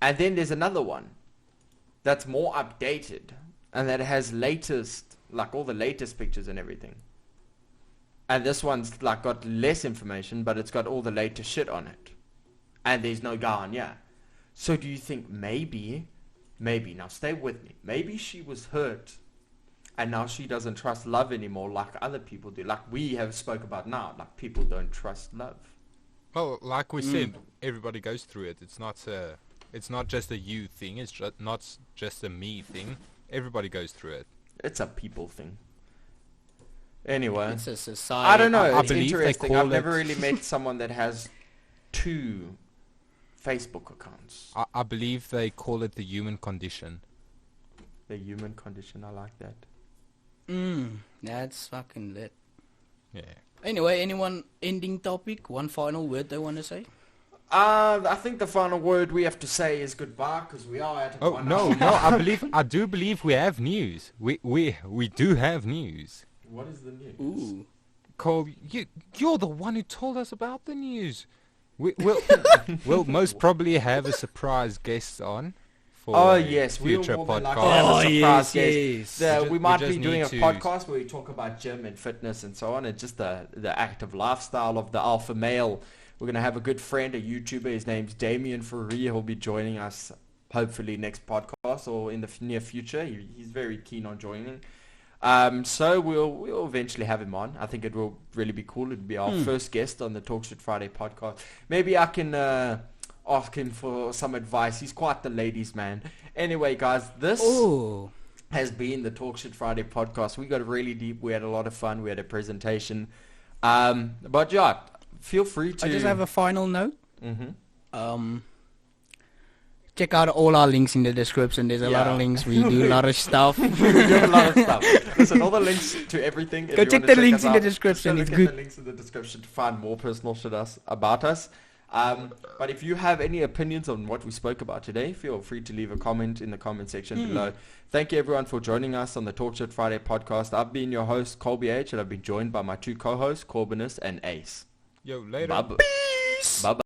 A: And then there's another one that's more updated and that has latest, like all the latest pictures and everything. And this one's like got less information, but it's got all the latest shit on it. And there's no guy on, yeah. So do you think maybe, now stay with me, maybe she was hurt and now she doesn't trust love anymore like other people do, like we have spoke about now, like people don't trust love.
C: Well, like we said, everybody goes through it. It's not just a you thing. It's not just a me thing. Everybody goes through it.
A: It's a people thing. Anyway,
B: It's a society.
A: I don't know.
C: I
A: It's
C: believe they
A: interesting.
C: call
A: I've never
C: it-
A: really met someone that has 2 Facebook accounts.
C: I believe they call it the human condition.
A: The human condition. I like that.
B: That's fucking lit.
C: Yeah.
B: Anyway, anyone ending topic? One final word they want to say?
A: I think the final word we have to say is goodbye because we are at
C: Oh
A: 1
C: no,
A: hour.
C: no! I do believe we have news. We do have news.
A: What is the news?
B: Ooh.
C: Cole, you're the one who told us about the news. We'll most probably have a surprise guest on for
A: Oh
C: a
A: yes, we
C: future
A: will more than
C: podcast.
A: likely have a
B: Oh,
A: surprise
B: yes,
A: guest.
B: yes.
A: We
C: We
A: might
C: just
A: be doing
C: need
A: a
C: to-
A: podcast where we talk about gym and fitness and so on, and just the active lifestyle of the alpha male. We're gonna have a good friend, a YouTuber. His name's Damien Ferrier. He'll be joining us hopefully next podcast or in the near future. He's very keen on joining. So we'll eventually have him on. I think it will really be cool. It'll be our first guest on the Talk Shit Friday podcast. Maybe I can ask him for some advice. He's quite the ladies' man. Anyway, guys, this
B: Oh.
A: has been the Talk Shit Friday podcast. We got really deep. We had a lot of fun. We had a presentation. But yeah, feel free to...
B: I just have a final note.
A: Mhm.
B: Check out all our links in the description. There's a lot of
A: Yeah.
B: links. We do a lot of stuff.
A: We do have a lot of stuff. Listen, all the links to everything. if
B: Go
A: you
B: check
A: wanna
B: the links
A: us
B: in the
A: out,
B: description,
A: just
B: it's
A: go look
B: good.
A: at the links in the description to find more personal shit about us. But if you have any opinions on what we spoke about today, feel free to leave a comment in the comment section below. Thank you everyone for joining us on the Talk Shit Friday podcast. I've been your host, Colby H, and I've been joined by my 2 co-hosts, Corbinus and Ace.
C: Yo, later.
A: Bye-bye. Bye-bye.